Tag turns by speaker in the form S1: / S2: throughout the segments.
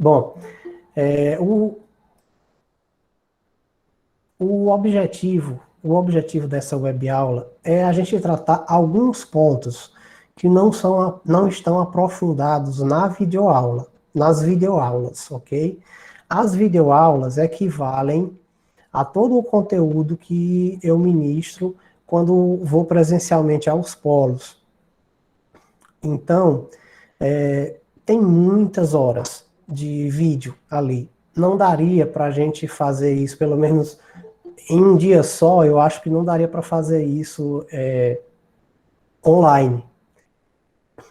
S1: Bom, é, o objetivo dessa web aula é a gente tratar alguns pontos que não estão aprofundados na videoaula, nas videoaulas, ok? As videoaulas equivalem a todo o conteúdo que eu ministro quando vou presencialmente aos polos. Então, tem muitas horas de vídeo ali. Não daria para a gente fazer isso, pelo menos em um dia só, eu acho que não daria para fazer isso online.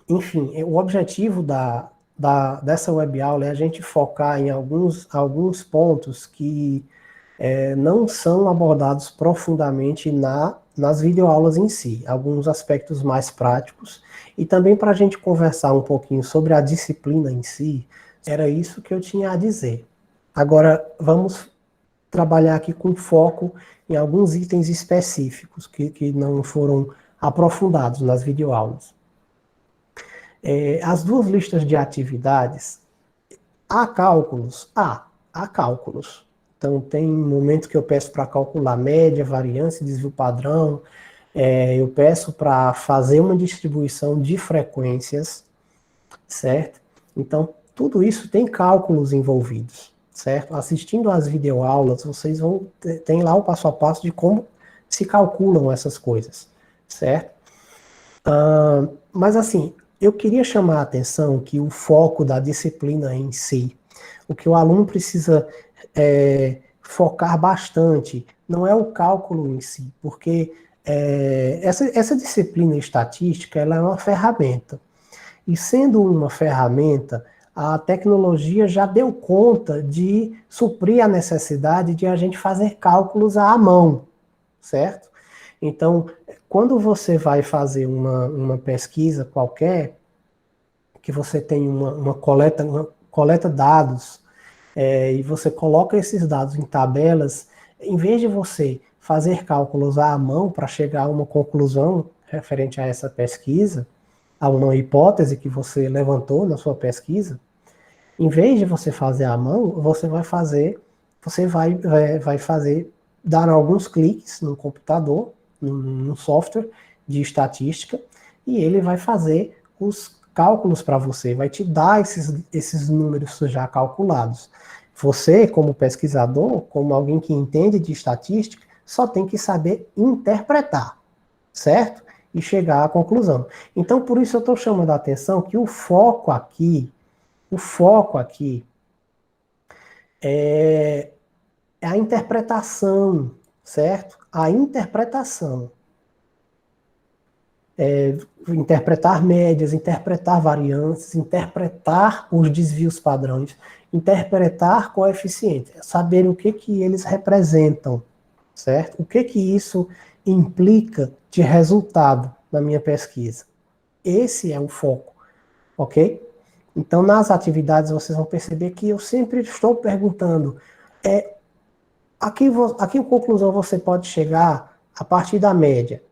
S1: Enfim, o objetivo dessa web aula é a gente focar em alguns pontos que não são abordados profundamente nas videoaulas em si, alguns aspectos mais práticos, e também para a gente conversar um pouquinho sobre a disciplina em si, era isso que eu tinha a dizer. Agora, vamos trabalhar aqui com foco em alguns itens específicos que não foram aprofundados nas videoaulas. As duas listas de atividades, há cálculos? Há cálculos. Então, tem momento que eu peço para calcular média, variância, desvio padrão, eu peço para fazer uma distribuição de frequências, certo? Então, tudo isso tem cálculos envolvidos, certo? Assistindo às videoaulas, vocês tem lá o passo a passo de como se calculam essas coisas, certo? Mas assim, eu queria chamar a atenção que o foco da disciplina em si, o que o aluno precisa focar bastante, não é o cálculo em si, porque essa disciplina estatística ela é uma ferramenta. E sendo uma ferramenta, a tecnologia já deu conta de suprir a necessidade de a gente fazer cálculos à mão, certo? Então, quando você vai fazer uma pesquisa qualquer, que você tem uma coleta dados, e você coloca esses dados em tabelas, em vez de você fazer cálculos à mão para chegar a uma conclusão referente a essa pesquisa, a uma hipótese que você levantou na sua pesquisa, em vez de você fazer à mão, você vai fazer, dar alguns cliques no computador, no software de estatística, e ele vai fazer os cálculos para você, vai te dar esses números já calculados. Você, como pesquisador, como alguém que entende de estatística, só tem que saber interpretar, certo? E chegar à conclusão. Então, por isso eu estou chamando a atenção que o foco aqui é a interpretação, certo? A interpretação. Interpretar médias, interpretar variâncias, interpretar os desvios padrões, interpretar coeficientes, saber o que eles representam, certo? O que isso implica de resultado na minha pesquisa. Esse é o foco, ok? Então, nas atividades, vocês vão perceber que eu sempre estou perguntando, a que conclusão você pode chegar a partir da média?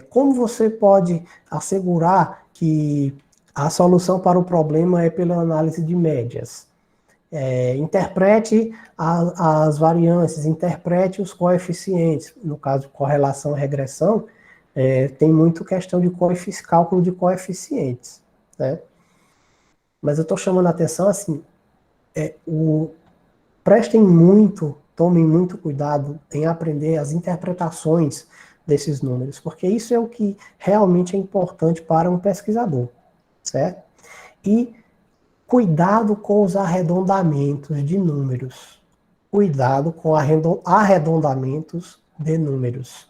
S1: Como você pode assegurar que a solução para o problema é pela análise de médias? Interprete as variâncias, interprete os coeficientes. No caso de correlação e regressão, tem muito questão de cálculo de coeficientes, né? Mas eu estou chamando a atenção assim, tomem muito cuidado em aprender as interpretações desses números, porque isso é o que realmente é importante para um pesquisador, certo? E cuidado com os arredondamentos de números. Cuidado com arredondamentos de números.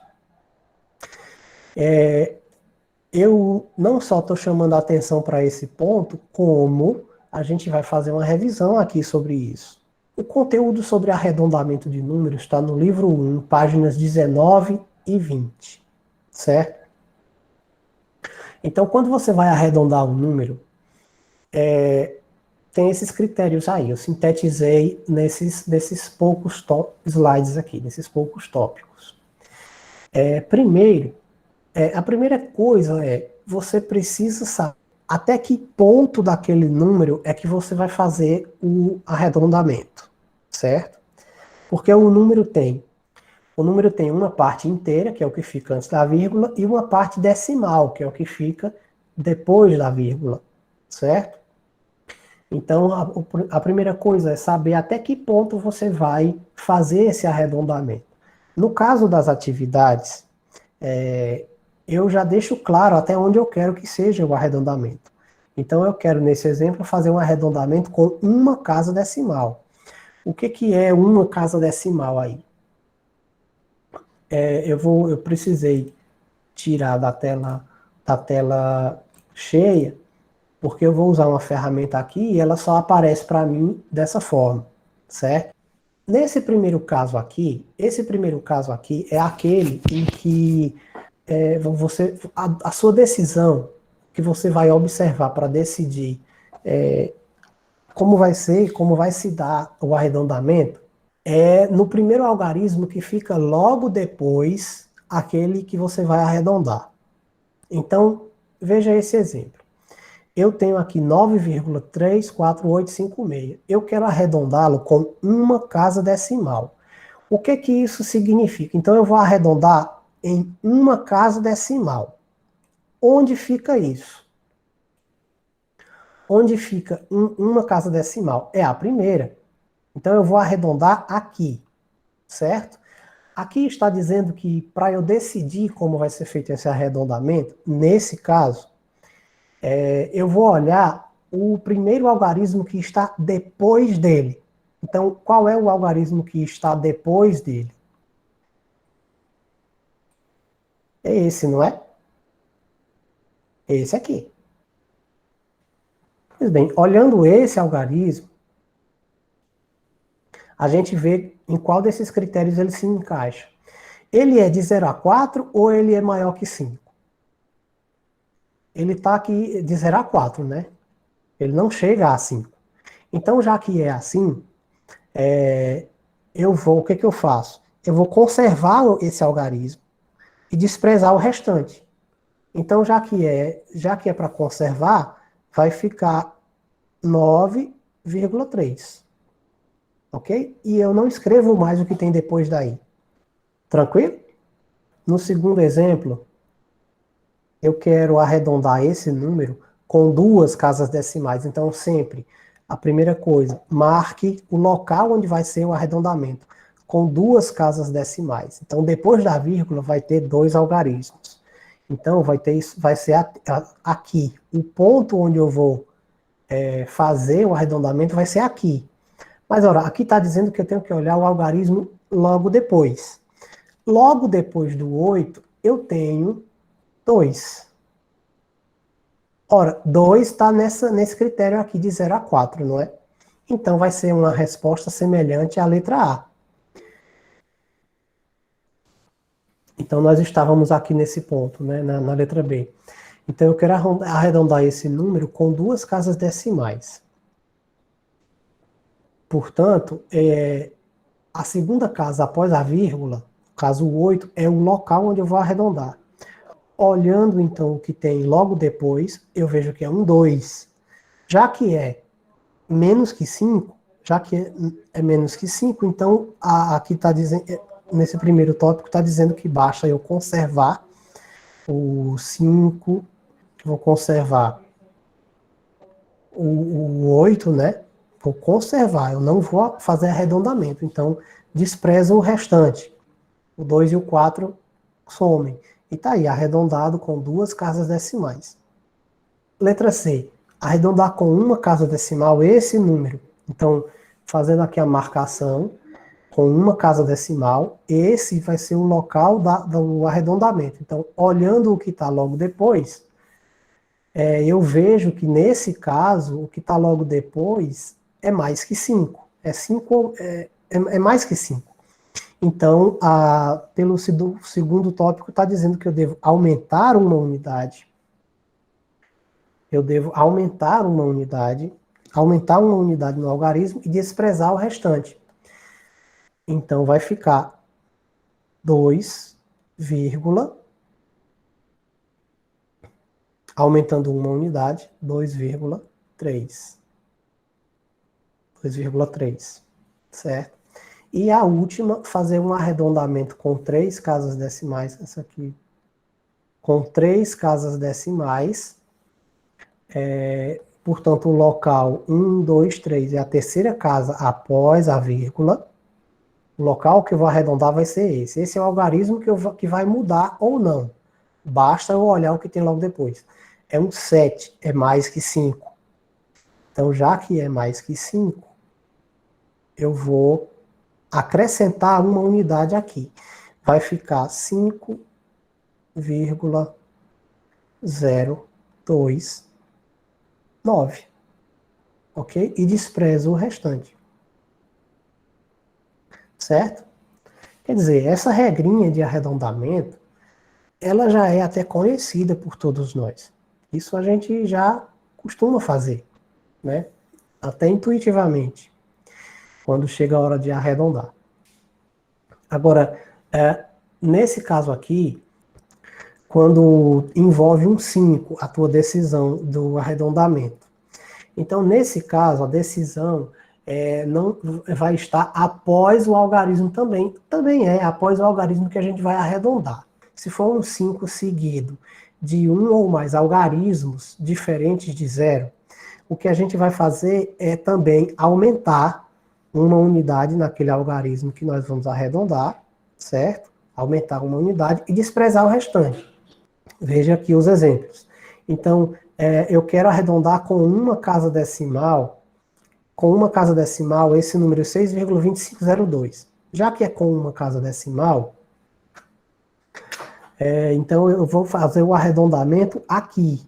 S1: Eu não só estou chamando a atenção para esse ponto, como a gente vai fazer uma revisão aqui sobre isso. O conteúdo sobre arredondamento de números está no livro 1, páginas 19 e 20, certo? Então, quando você vai arredondar um número, tem esses critérios aí. Eu sintetizei nesses poucos slides aqui, nesses poucos tópicos. Primeiro, a primeira coisa você precisa saber até que ponto daquele número é que você vai fazer o arredondamento, certo? Porque o número tem uma parte inteira, que é o que fica antes da vírgula, e uma parte decimal, que é o que fica depois da vírgula, certo? Então, a primeira coisa é saber até que ponto você vai fazer esse arredondamento. No caso das atividades, eu já deixo claro até onde eu quero que seja o arredondamento. Então, eu quero, nesse exemplo, fazer um arredondamento com uma casa decimal. O que, que é uma casa decimal aí? Eu precisei tirar da tela cheia, porque eu vou usar uma ferramenta aqui e ela só aparece para mim dessa forma, certo? Esse primeiro caso aqui é aquele em que a sua decisão que você vai observar para decidir como vai se dar o arredondamento, é no primeiro algarismo que fica logo depois aquele que você vai arredondar. Então, veja esse exemplo. Eu tenho aqui 9,34856. Eu quero arredondá-lo com uma casa decimal. O que que isso significa? Então, eu vou arredondar em uma casa decimal. Onde fica isso? Onde fica uma casa decimal? É a primeira. Então, eu vou arredondar aqui, certo? Aqui está dizendo que para eu decidir como vai ser feito esse arredondamento, nesse caso, eu vou olhar o primeiro algarismo que está depois dele. Então, qual é o algarismo que está depois dele? É esse, não é? É esse aqui. Pois bem, olhando esse algarismo, a gente vê em qual desses critérios ele se encaixa. Ele é de 0 a 4 ou ele é maior que 5? Ele está aqui de 0 a 4, né? Ele não chega a 5. Então, já que é assim, o que que eu faço? Eu vou conservar esse algarismo e desprezar o restante. Então, já que é para conservar, vai ficar 9,3. Ok? E eu não escrevo mais o que tem depois daí. Tranquilo? No segundo exemplo, eu quero arredondar esse número com duas casas decimais. Então, sempre, a primeira coisa, marque o local onde vai ser o arredondamento, com duas casas decimais. Então, depois da vírgula, vai ter dois algarismos. Então, vai ser aqui. O ponto onde eu vou fazer o arredondamento vai ser aqui. Mas, ora, aqui está dizendo que eu tenho que olhar o algarismo logo depois. Logo depois do 8, eu tenho 2. Ora, 2 está nesse critério aqui de 0 a 4, não é? Então vai ser uma resposta semelhante à letra A. Então nós estávamos aqui nesse ponto, né, na letra B. Então eu quero arredondar esse número com duas casas decimais. Portanto, a segunda casa após a vírgula, caso 8, é o local onde eu vou arredondar. Olhando então o que tem logo depois, eu vejo que é um 2. Já que é menos que 5, já que é menos que 5, então aqui está dizendo, nesse primeiro tópico está dizendo que basta eu conservar o 5, vou conservar o 8, né? Vou conservar, eu não vou fazer arredondamento, então despreza o restante. O 2 e o 4 somem. E tá aí, arredondado com duas casas decimais. Letra C, arredondar com uma casa decimal esse número. Então, fazendo aqui a marcação, com uma casa decimal, esse vai ser o local do arredondamento. Então, olhando o que está logo depois, eu vejo que nesse caso, o que está logo depois é mais que 5. É mais que 5. Então, pelo segundo tópico, está dizendo que eu devo aumentar uma unidade. Eu devo aumentar uma unidade no algarismo e desprezar o restante. Então, vai ficar 2, aumentando uma unidade, 2,3. 2,3, certo? E a última, fazer um arredondamento com 3 casas decimais, essa aqui, com 3 casas decimais, portanto, o local 1, 2, 3 é a terceira casa após a vírgula. O local que eu vou arredondar vai ser esse. Esse é o algarismo que vai mudar ou não. Basta eu olhar o que tem logo depois. É um 7, é mais que 5. Então, já que é mais que 5, eu vou acrescentar uma unidade aqui. Vai ficar 5,029. Ok? E desprezo o restante. Certo? Quer dizer, essa regrinha de arredondamento, ela já é até conhecida por todos nós. Isso a gente já costuma fazer, né? Até intuitivamente, quando chega a hora de arredondar. Agora, nesse caso aqui, quando envolve um 5, a tua decisão do arredondamento. Então, nesse caso, a decisão não vai estar após o algarismo também. Também é após o algarismo que a gente vai arredondar. Se for um 5 seguido de um ou mais algarismos diferentes de zero, o que a gente vai fazer é também aumentar uma unidade naquele algarismo que nós vamos arredondar, certo? Aumentar uma unidade e desprezar o restante. Veja aqui os exemplos. Então, eu quero arredondar com uma casa decimal, esse número 6,2502. Já que é com uma casa decimal, então eu vou fazer o arredondamento aqui.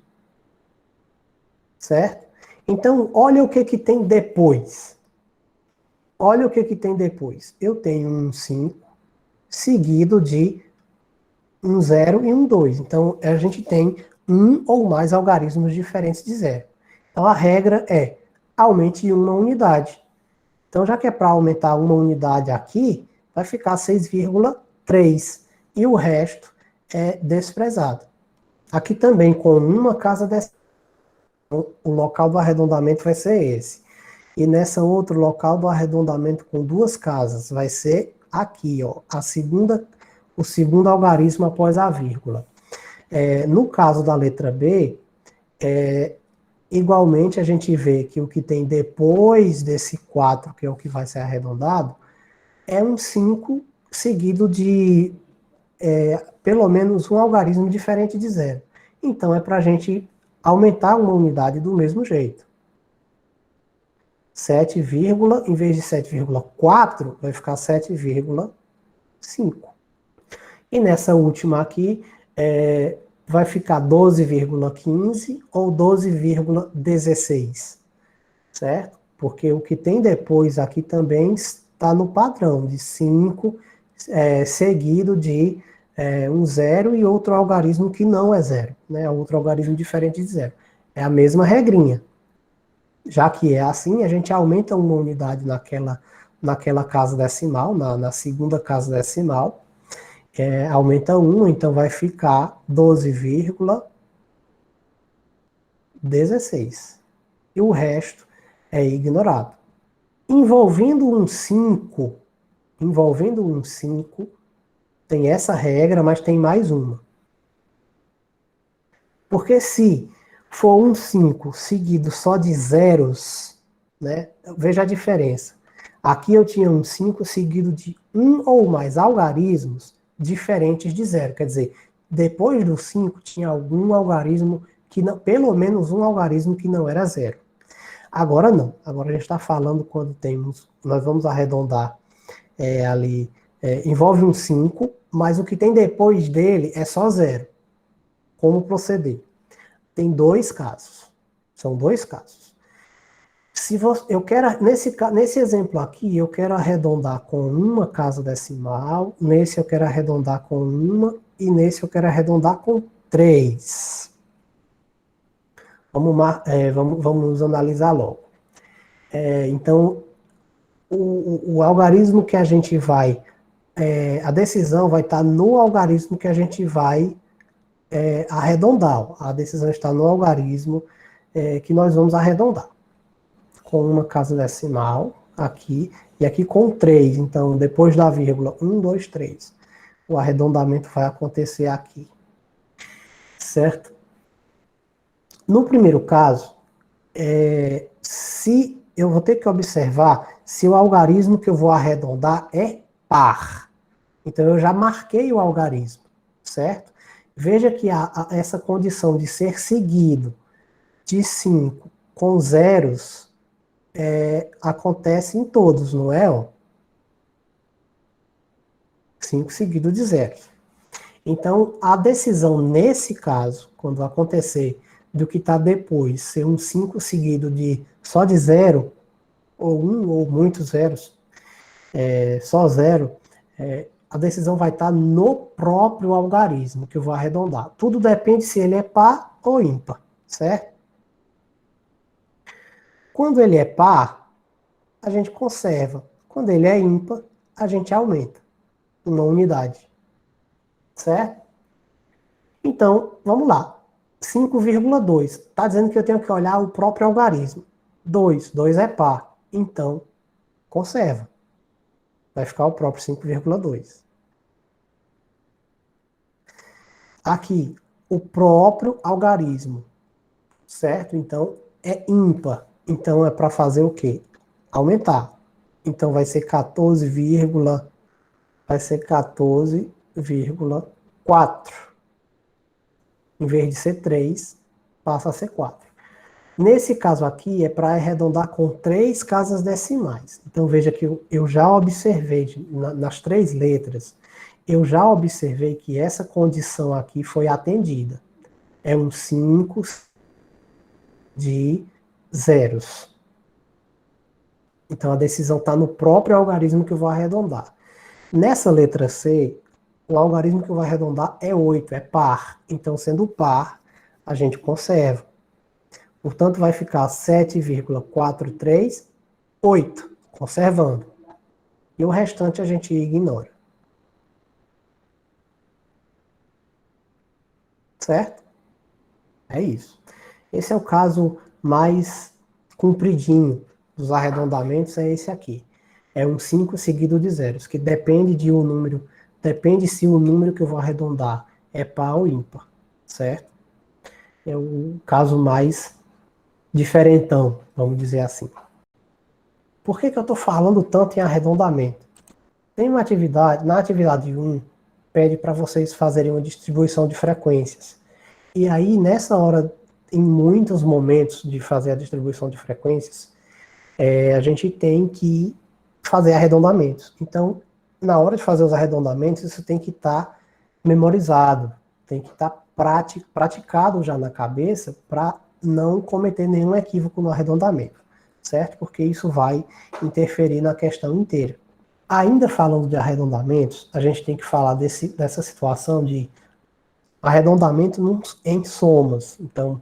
S1: Certo? Então, olha o que tem depois. Olha o que tem depois. Eu tenho um 5 seguido de um 0 e um 2. Então, a gente tem um ou mais algarismos diferentes de zero. Então, a regra é aumente uma unidade. Então, já que é para aumentar uma unidade aqui, vai ficar 6,3. E o resto é desprezado. Aqui também, com uma casa decimal, o local do arredondamento vai ser esse. E nessa outro local do arredondamento com duas casas, vai ser aqui, ó, o segundo algarismo após a vírgula. No caso da letra B, igualmente a gente vê que o que tem depois desse 4, que é o que vai ser arredondado, é um 5 seguido de pelo menos um algarismo diferente de zero. Então é para a gente aumentar uma unidade do mesmo jeito. 7, em vez de 7,4, vai ficar 7,5. E nessa última aqui, vai ficar 12,15 ou 12,16, certo? Porque o que tem depois aqui também está no padrão de 5, seguido de um zero e outro algarismo que não é zero, né? Outro algarismo diferente de zero. É a mesma regrinha. Já que é assim, a gente aumenta uma unidade naquela casa decimal, na segunda casa decimal, aumenta 1, então vai ficar 12,16. E o resto é ignorado. Envolvendo um 5, tem essa regra, mas tem mais uma. Porque se for um 5 seguido só de zeros, né? Veja a diferença. Aqui eu tinha um 5 seguido de um ou mais algarismos diferentes de zero. Quer dizer, depois do 5 tinha algum algarismo que não, pelo menos um algarismo que não era zero. Agora não. Agora a gente está falando quando nós vamos arredondar ali, envolve um 5, mas o que tem depois dele é só zero. Como proceder? Tem dois casos. São dois casos. Se eu quero, nesse exemplo aqui, eu quero arredondar com uma casa decimal, nesse eu quero arredondar com uma, e nesse eu quero arredondar com 3. Vamos analisar logo. Então, o algarismo que a gente vai, a decisão vai estar no algarismo que a gente vai arredondar. A decisão está no algarismo que nós vamos arredondar. Com uma casa decimal aqui, e aqui com 3. Então, depois da vírgula, 1, 2, 3. O arredondamento vai acontecer aqui. Certo? No primeiro caso, se eu vou ter que observar se o algarismo que eu vou arredondar é par. Então, eu já marquei o algarismo, certo? Veja que essa condição de ser seguido de 5 com zeros acontece em todos, não é? 5 seguido de zeros. Então, a decisão nesse caso, quando acontecer do que está depois ser um 5 seguido de só de zero, ou um ou muitos zeros, só zero, a decisão vai estar no próprio algarismo que eu vou arredondar. Tudo depende se ele é par ou ímpar, certo? Quando ele é par, a gente conserva. Quando ele é ímpar, a gente aumenta uma unidade, certo? Então, vamos lá. 5,2. Está dizendo que eu tenho que olhar o próprio algarismo. 2 é par. Então, conserva. Vai ficar o próprio 5,2. Aqui, o próprio algarismo, certo? Então, é ímpar. Então, é para fazer o quê? Aumentar. Então, vai ser 14,4. Em vez de ser 3, passa a ser 4. Nesse caso aqui, é para arredondar com 3 casas decimais. Então, veja que eu já observei, nas 3 letras, eu já observei que essa condição aqui foi atendida. É um 5 de zeros. Então, a decisão está no próprio algarismo que eu vou arredondar. Nessa letra C, o algarismo que eu vou arredondar é 8, é par. Então, sendo par, a gente conserva. Portanto, vai ficar 7,438, conservando. E o restante a gente ignora. Certo? É isso. Esse é o caso mais compridinho dos arredondamentos, é esse aqui. É um 5 seguido de zeros, que depende de um número, depende se o número que eu vou arredondar é par ou ímpar. Certo? É o caso mais diferentão, vamos dizer assim. Por que eu estou falando tanto em arredondamento? Tem uma atividade, na atividade 1, pede para vocês fazerem uma distribuição de frequências. E aí, nessa hora, em muitos momentos de fazer a distribuição de frequências, a gente tem que fazer arredondamentos. Então, na hora de fazer os arredondamentos, isso tem que estar memorizado, tem que estar praticado já na cabeça para não cometer nenhum equívoco no arredondamento, certo? Porque isso vai interferir na questão inteira. Ainda falando de arredondamentos, a gente tem que falar dessa situação de arredondamento em somas. Então,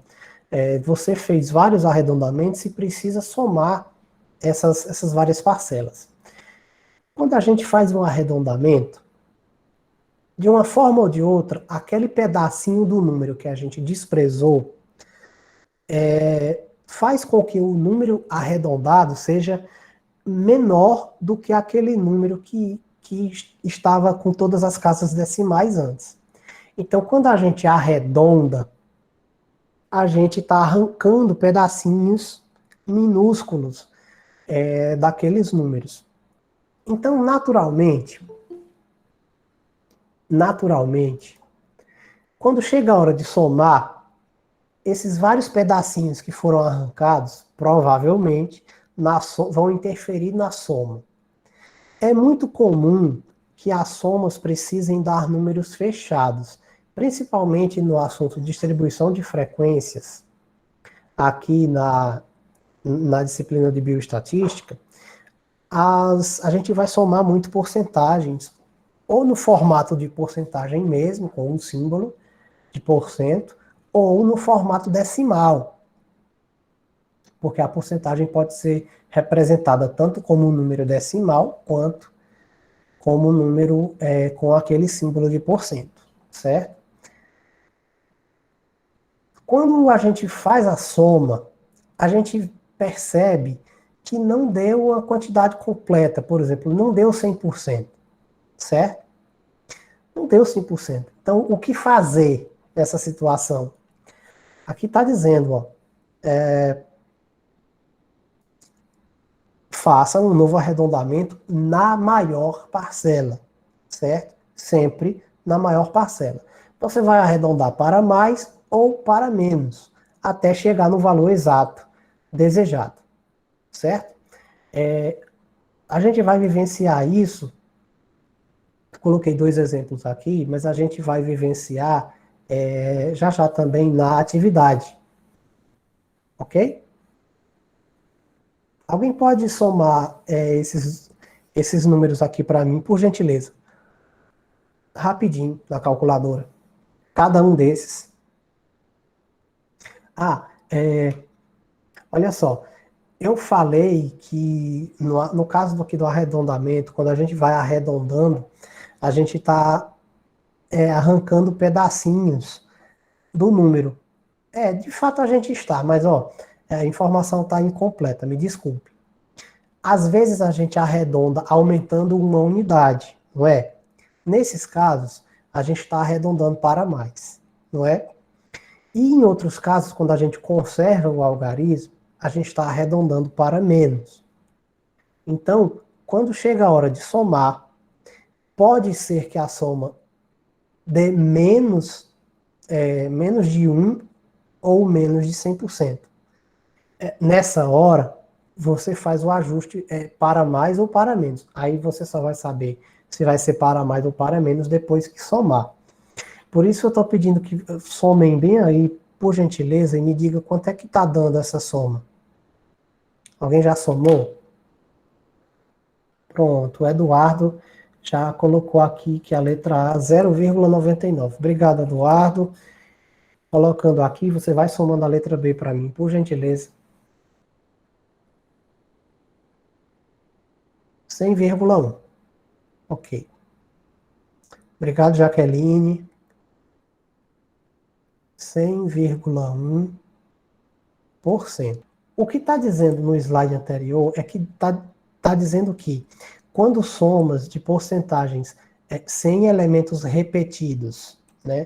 S1: você fez vários arredondamentos e precisa somar essas várias parcelas. Quando a gente faz um arredondamento, de uma forma ou de outra, aquele pedacinho do número que a gente desprezou faz com que o número arredondado seja menor do que aquele número que estava com todas as casas decimais antes. Então, quando a gente arredonda, a gente está arrancando pedacinhos minúsculos daqueles números. Então, naturalmente, quando chega a hora de somar, esses vários pedacinhos que foram arrancados, provavelmente, vão interferir na soma. É muito comum que as somas precisem dar números fechados, principalmente no assunto de distribuição de frequências, aqui na disciplina de bioestatística, a gente vai somar muito porcentagens, ou no formato de porcentagem mesmo, com um símbolo de porcento, ou no formato decimal, porque a porcentagem pode ser representada tanto como um número decimal, quanto como um número com aquele símbolo de porcento, certo? Quando a gente faz a soma, a gente percebe que não deu a quantidade completa, por exemplo, não deu 100%, certo? Não deu 100%. Então, o que fazer nessa situação? Aqui está dizendo, ó, faça um novo arredondamento na maior parcela, certo? Sempre na maior parcela. Então, você vai arredondar para mais ou para menos, até chegar no valor exato desejado, certo? A gente vai vivenciar isso, coloquei dois exemplos aqui, mas a gente vai vivenciar já já também na atividade, ok? Alguém pode somar esses números aqui para mim, por gentileza? Rapidinho, na calculadora. Cada um desses. Ah, olha só. Eu falei que no caso aqui do arredondamento, quando a gente vai arredondando, a gente está arrancando pedacinhos do número. De fato a gente está, mas ó, a informação está incompleta, me desculpe. Às vezes a gente arredonda aumentando uma unidade, não é? Nesses casos, a gente está arredondando para mais, não é? E em outros casos, quando a gente conserva o algarismo, a gente está arredondando para menos. Então, quando chega a hora de somar, pode ser que a soma dê menos de 1 ou menos de 100%. Nessa hora, você faz o ajuste para mais ou para menos. Aí você só vai saber se vai ser para mais ou para menos depois que somar. Por isso eu estou pedindo que somem bem aí, por gentileza, e me diga quanto é que está dando essa soma. Alguém já somou? Pronto, o Eduardo já colocou aqui que a letra A 0,99. Obrigado, Eduardo. Colocando aqui, você vai somando a letra B para mim, por gentileza. 100,1. Ok. Obrigado, Jaqueline. 100,1%. O que está dizendo no slide anterior é que está dizendo que quando somas de porcentagens sem elementos repetidos, né?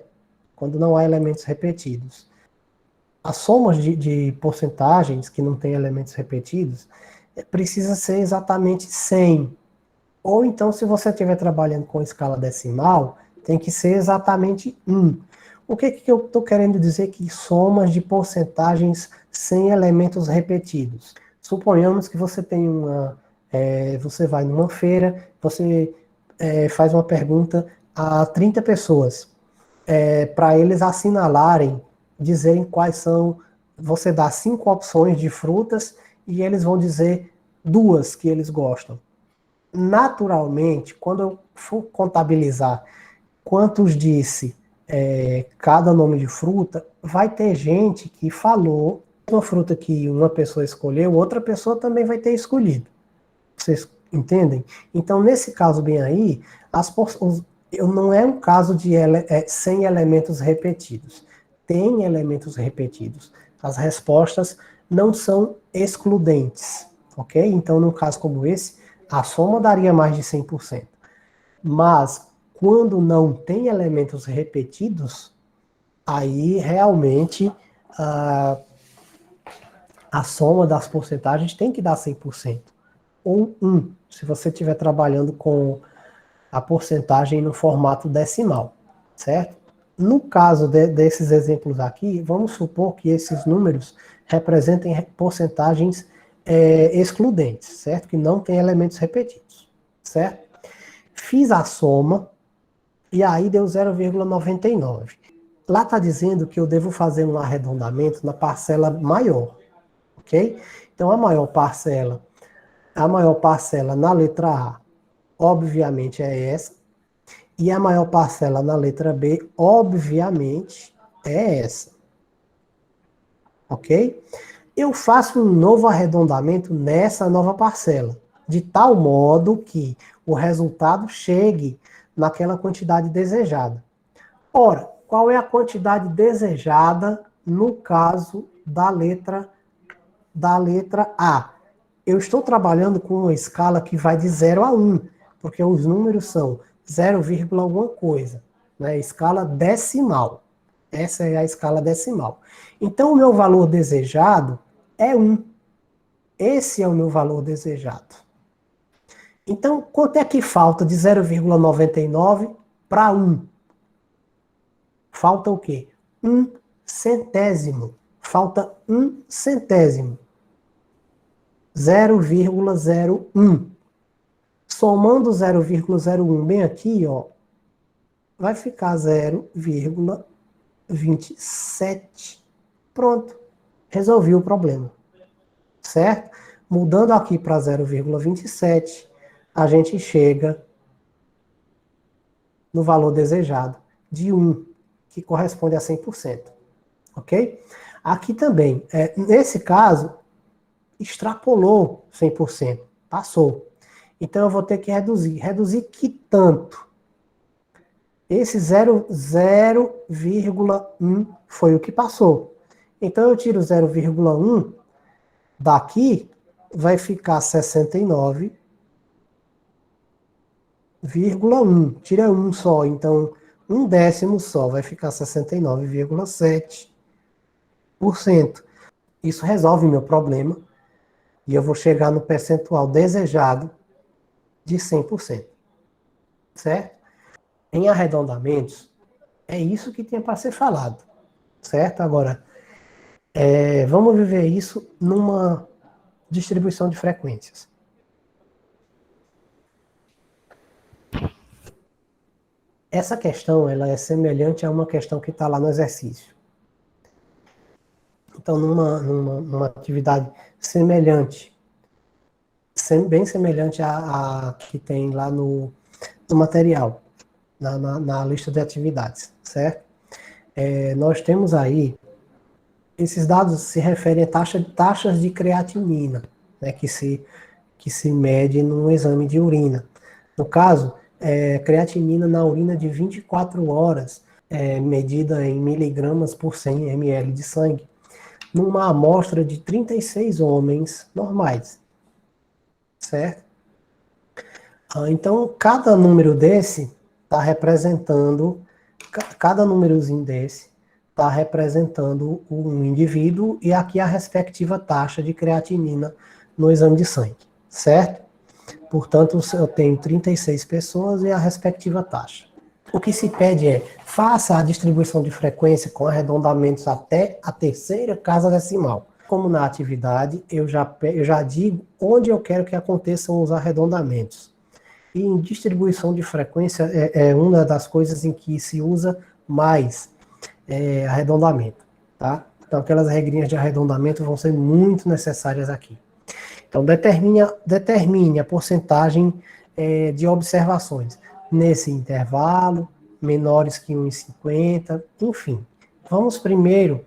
S1: Quando não há elementos repetidos, as somas de porcentagens que não têm elementos repetidos precisa ser exatamente 100. Ou então, se você estiver trabalhando com escala decimal, tem que ser exatamente 1. O que eu estou querendo dizer que somas de porcentagens sem elementos repetidos? Suponhamos que você tem você vai numa feira, você faz uma pergunta a 30 pessoas, para eles assinalarem, dizerem quais são, você dá 5 opções de frutas e eles vão dizer 2 que eles gostam. Naturalmente, quando eu for contabilizar quantos disse cada nome de fruta, vai ter gente que falou uma fruta que uma pessoa escolheu, outra pessoa também vai ter escolhido. Vocês entendem? Então, nesse caso bem aí, não é um caso de sem elementos repetidos. Tem elementos repetidos. As respostas não são excludentes, ok? Então, num caso como esse, a soma daria mais de 100%. Mas, quando não tem elementos repetidos, aí realmente a soma das porcentagens tem que dar 100%. Ou 1, se você estiver trabalhando com a porcentagem no formato decimal, certo? No caso desses exemplos aqui, vamos supor que esses números representem porcentagens excludentes, certo? Que não tem elementos repetidos, certo? Fiz a soma e aí deu 0,99. Lá está dizendo que eu devo fazer um arredondamento na parcela maior, ok? Então a maior parcela na letra A, obviamente, é essa. E a maior parcela na letra B, obviamente, é essa. Ok? Eu faço um novo arredondamento nessa nova parcela, de tal modo que o resultado chegue naquela quantidade desejada. Ora, qual é a quantidade desejada no caso da letra A. Eu estou trabalhando com uma escala que vai de 0 a 1, porque os números são 0, alguma coisa, né? Escala decimal. Essa é a escala decimal. Então, o meu valor desejado é 1. Esse é o meu valor desejado. Então, quanto é que falta de 0,99 para 1? Falta o quê? 1 centésimo. Falta 1 centésimo. 0,01. Somando 0,01 bem aqui, ó, vai ficar 0,27. Pronto. Resolvi o problema. Certo? Mudando aqui para 0,27, a gente chega no valor desejado de 1, que corresponde a 100%. Ok? Aqui também, nesse caso, extrapolou 100%, passou. Então eu vou ter que reduzir. Reduzir que tanto? Esse 0,1 foi o que passou. Então eu tiro 0,1 daqui, vai ficar 69,1. Tira 1 só, então 1/10 só, vai ficar 69,7%. Isso resolve meu problema e eu vou chegar no percentual desejado de 100%. Certo? Em arredondamentos, é isso que tem para ser falado. Certo? Agora, vamos viver isso numa distribuição de frequências. Essa questão ela é semelhante a uma questão que está lá no exercício. Então, numa atividade semelhante, bem semelhante à que tem lá no material, na lista de atividades, certo? Nós temos aí, esses dados se referem a taxas de creatinina, né, que se mede num exame de urina. No caso, creatinina na urina de 24 horas, medida em miligramas por 100 ml de sangue, numa amostra de 36 homens normais, certo? Então, cada número desse está representando, cada númerozinho desse está representando um indivíduo e aqui a respectiva taxa de creatinina no exame de sangue, certo? Portanto, eu tenho 36 pessoas e a respectiva taxa. O que se pede é, faça a distribuição de frequência com arredondamentos até a terceira casa decimal. Como na atividade, eu já digo onde eu quero que aconteçam os arredondamentos. E em distribuição de frequência é uma das coisas em que se usa mais arredondamento. Tá? Então, aquelas regrinhas de arredondamento vão ser muito necessárias aqui. Então, determine a porcentagem de observações nesse intervalo, menores que 1,50, enfim. Vamos primeiro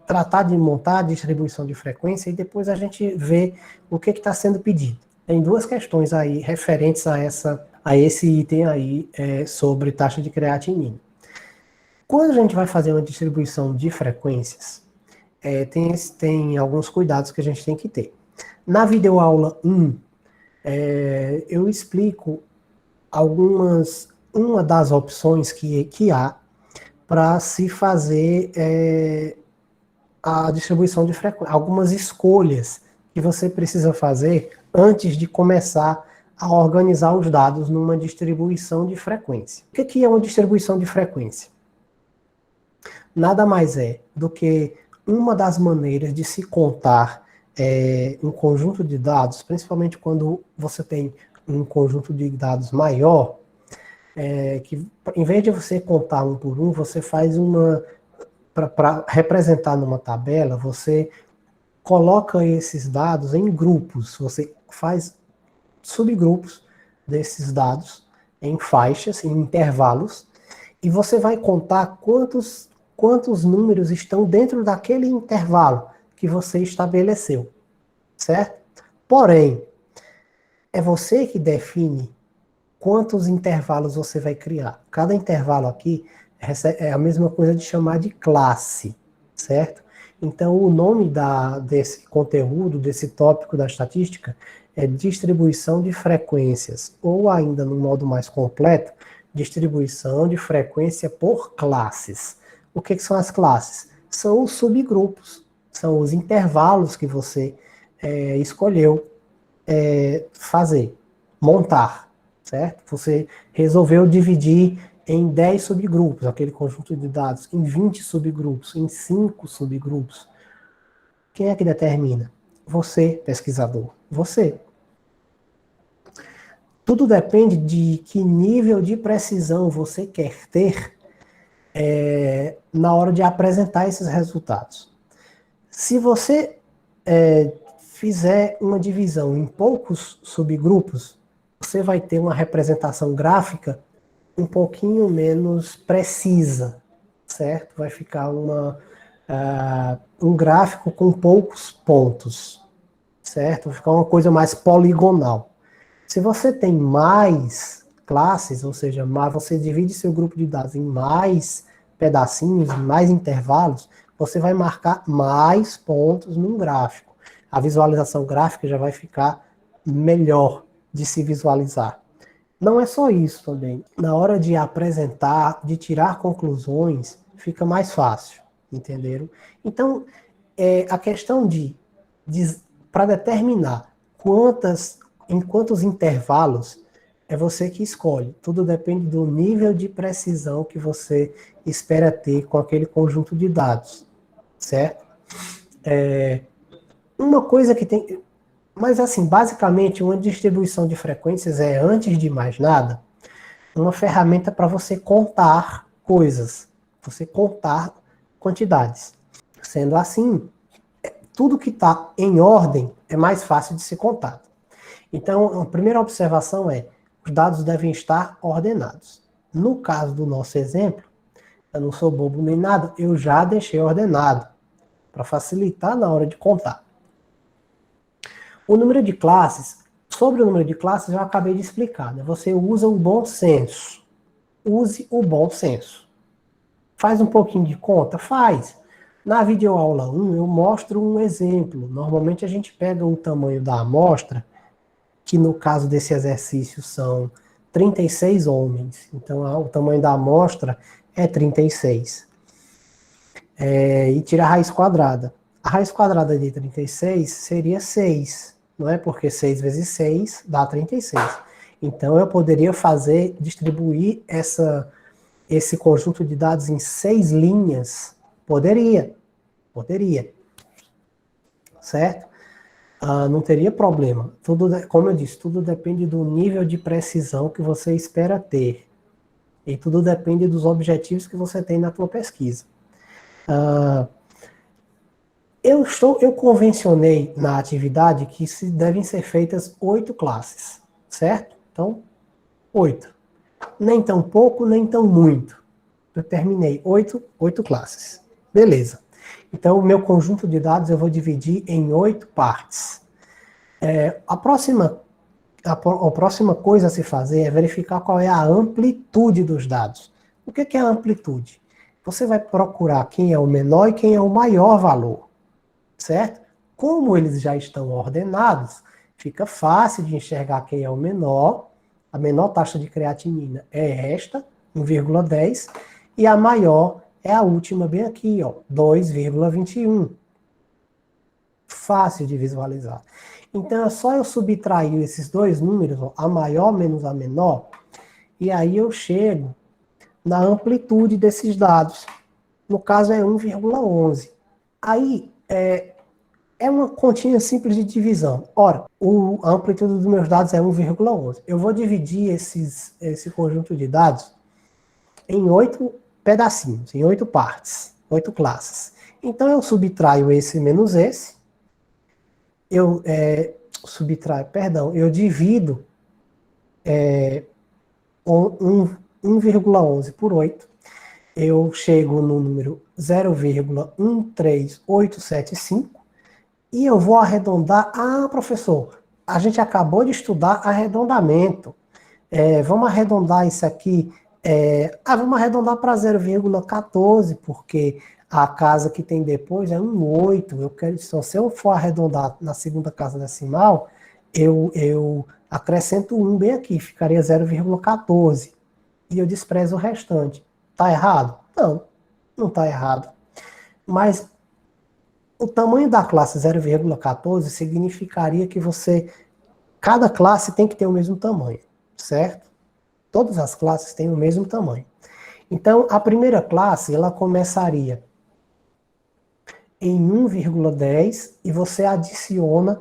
S1: tratar de montar a distribuição de frequência e depois a gente vê o que está sendo pedido. Tem duas questões aí referentes a esse item aí sobre taxa de creatinina. Quando a gente vai fazer uma distribuição de frequências, tem alguns cuidados que a gente tem que ter. Na videoaula 1, eu explico uma das opções que há para se fazer a distribuição de frequência, algumas escolhas que você precisa fazer antes de começar a organizar os dados numa distribuição de frequência. O que é uma distribuição de frequência? Nada mais é do que uma das maneiras de se contar um conjunto de dados, principalmente quando você tem um conjunto de dados maior, que em vez de você contar um por um, você faz para representar numa tabela, você coloca esses dados em grupos, você faz subgrupos desses dados em faixas, em intervalos, e você vai contar quantos números estão dentro daquele intervalo que você estabeleceu, certo? Porém, é você que define quantos intervalos você vai criar. Cada intervalo aqui É a mesma coisa de chamar de classe, certo? Então, o nome desse conteúdo, desse tópico da estatística, é distribuição de frequências, ou ainda no modo mais completo, distribuição de frequência por classes. O que são as classes? São os subgrupos, são os intervalos que você escolheu fazer, montar, certo? Você resolveu dividir em 10 subgrupos, aquele conjunto de dados, em 20 subgrupos, em 5 subgrupos. Quem é que determina? Você, pesquisador. Você. Tudo depende de que nível de precisão você quer ter na hora de apresentar esses resultados. Se você fizer uma divisão em poucos subgrupos, você vai ter uma representação gráfica um pouquinho menos precisa, certo? Vai ficar um gráfico com poucos pontos, certo? Vai ficar uma coisa mais poligonal. Se você tem mais classes, ou seja, você divide seu grupo de dados em mais pedacinhos, em mais intervalos, você vai marcar mais pontos num gráfico. A visualização gráfica já vai ficar melhor de se visualizar. Não é só isso também. Na hora de apresentar, de tirar conclusões, fica mais fácil, entenderam? Então, a questão para determinar em quantos intervalos, é você que escolhe. Tudo depende do nível de precisão que você espera ter com aquele conjunto de dados, certo? Uma coisa que tem... Mas, assim, basicamente, uma distribuição de frequências é, antes de mais nada, uma ferramenta para você contar coisas, você contar quantidades. Sendo assim, tudo que está em ordem é mais fácil de ser contado. Então, a primeira observação é, os dados devem estar ordenados. No caso do nosso exemplo, eu não sou bobo nem nada, eu já deixei ordenado, para facilitar na hora de contar. O número de classes, sobre o número de classes eu acabei de explicar, né? Você usa o bom senso. Use o bom senso. Faz um pouquinho de conta? Faz. Na videoaula 1 eu mostro um exemplo. Normalmente a gente pega o tamanho da amostra, que no caso desse exercício são 36 homens. Então o tamanho da amostra é 36. E tira a raiz quadrada. A raiz quadrada de 36 seria 6. Não é? Porque 6 vezes 6 dá 36. Então eu poderia distribuir esse conjunto de dados em 6 linhas. Poderia. Certo? Não teria problema. Como eu disse, tudo depende do nível de precisão que você espera ter. E tudo depende dos objetivos que você tem na tua pesquisa. Eu convencionei na atividade que devem ser feitas 8 classes, certo? Então, 8. Nem tão pouco, nem tão muito. Eu terminei 8 classes. Beleza. Então, o meu conjunto de dados eu vou dividir em 8 partes. A próxima coisa a se fazer é verificar qual é a amplitude dos dados. O que é a amplitude? Você vai procurar quem é o menor e quem é o maior valor, certo? Como eles já estão ordenados, fica fácil de enxergar quem é o menor. A menor taxa de creatinina é esta, 1,10, e a maior é a última bem aqui, ó, 2,21. Fácil de visualizar. Então é só eu subtrair esses dois números, ó, a maior menos a menor, e aí eu chego na amplitude desses dados. No caso é 1,11. Aí é uma continha simples de divisão. Ora, a amplitude dos meus dados é 1,11. Eu vou dividir esse conjunto de dados em 8 pedacinhos, em 8 partes, 8 classes. Então eu subtraio esse menos esse, eu divido 1,11 por 8, eu chego no número 0,13875 e eu vou arredondar. Ah, professor, a gente acabou de estudar arredondamento. Vamos arredondar isso aqui Vamos arredondar para 0,14, porque a casa que tem depois é 1,8. Eu quero, se eu for arredondar na segunda casa decimal, eu acrescento 1 bem aqui, ficaria 0,14. E eu desprezo o restante. Tá errado? Não, não tá errado. Mas o tamanho da classe 0,14 significaria que cada classe tem que ter o mesmo tamanho, certo? Todas as classes têm o mesmo tamanho. Então, a primeira classe, ela começaria em 1,10 e você adicionaria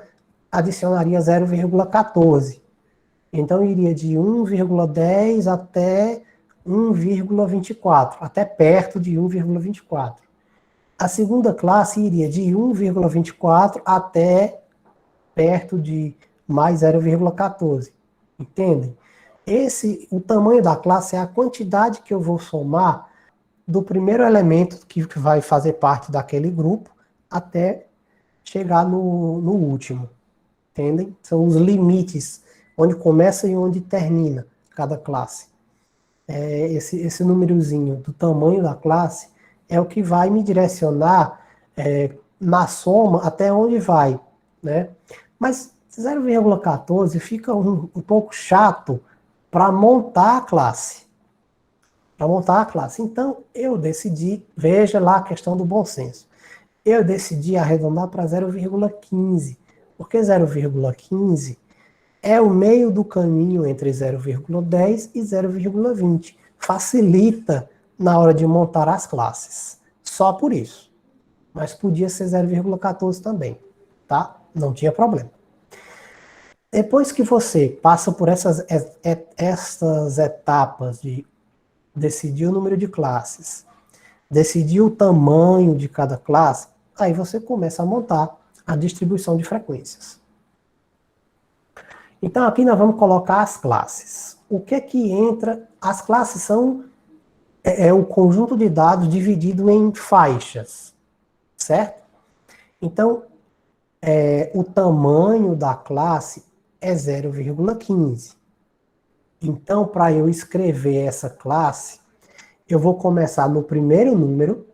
S1: 0,14. Então, iria de 1,10 até 1,24, até perto de 1,24. A segunda classe iria de 1,24 até perto de mais 0,14. Entendem? O tamanho da classe é a quantidade que eu vou somar do primeiro elemento que vai fazer parte daquele grupo até chegar no último. Entendem? São os limites, onde começa e onde termina cada classe. Esse númerozinho do tamanho da classe é o que vai me direcionar na soma até onde vai, né? Mas 0,14 fica um pouco chato para montar a classe. Para montar a classe. Então, eu decidi, veja lá a questão do bom senso. Eu decidi arredondar para 0,15, porque 0,15 é o meio do caminho entre 0,10 e 0,20. Facilita na hora de montar as classes. Só por isso. Mas podia ser 0,14 também, tá? Não tinha problema. Depois que você passa por essas etapas de decidir o número de classes, decidir o tamanho de cada classe, aí você começa a montar a distribuição de frequências. Então aqui nós vamos colocar as classes. O que é que entra? As classes são um conjunto de dados dividido em faixas, certo? Então, o tamanho da classe é 0,15. Então, para eu escrever essa classe, eu vou começar no primeiro número.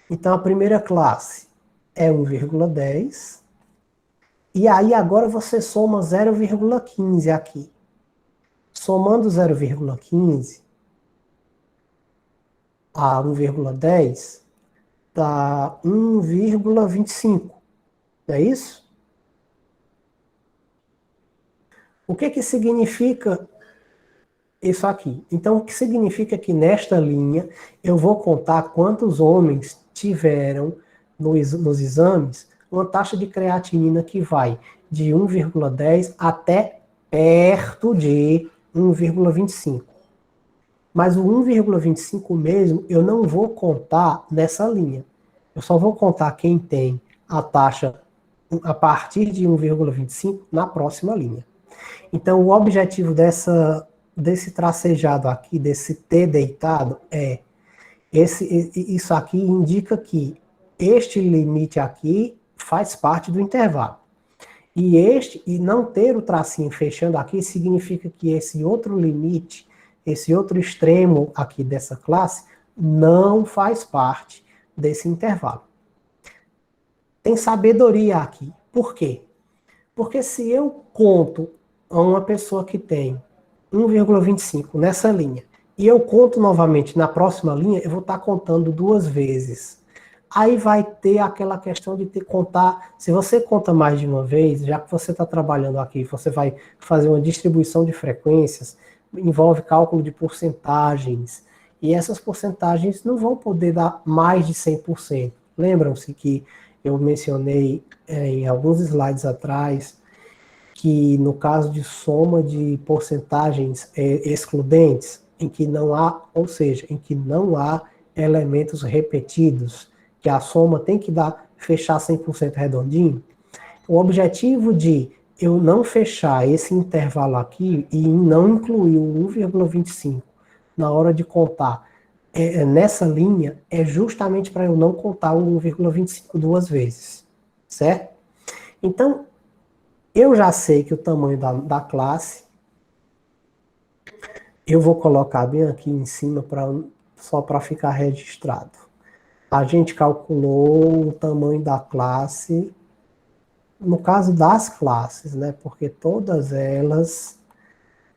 S1: Então, a primeira classe é 1,10. E aí, agora você soma 0,15 aqui. Somando 0,15 a 1,10, dá 1,25. Não é isso? O que significa isso aqui? Então, o que significa que nesta linha eu vou contar quantos homens tiveram nos exames uma taxa de creatinina que vai de 1,10 até perto de 1,25. Mas o 1,25 mesmo eu não vou contar nessa linha. Eu só vou contar quem tem a taxa a partir de 1,25 na próxima linha. Então, o objetivo desse tracejado aqui, desse T deitado, isso aqui indica que este limite aqui faz parte do intervalo. E não ter o tracinho fechando aqui significa que esse outro limite, esse outro extremo aqui dessa classe, não faz parte desse intervalo. Tem sabedoria aqui. Por quê? Porque se eu conto a uma pessoa que tem 1,25 nessa linha, e eu conto novamente na próxima linha, eu vou estar contando duas vezes. Aí vai ter aquela questão de contar, se você conta mais de uma vez, já que você está trabalhando aqui, você vai fazer uma distribuição de frequências, envolve cálculo de porcentagens, e essas porcentagens não vão poder dar mais de 100%. Lembram-se que eu mencionei em alguns slides atrás, que no caso de soma de porcentagens excludentes, em que não há, ou seja, em que não há elementos repetidos, que a soma tem que fechar 100% redondinho, o objetivo de eu não fechar esse intervalo aqui e não incluir o 1,25 na hora de contar nessa linha é justamente para eu não contar o 1,25 duas vezes, certo? Então, Eu já sei que o tamanho da classe, eu vou colocar bem aqui em cima só para ficar registrado. A gente calculou o tamanho da classe, no caso das classes, né? Porque todas elas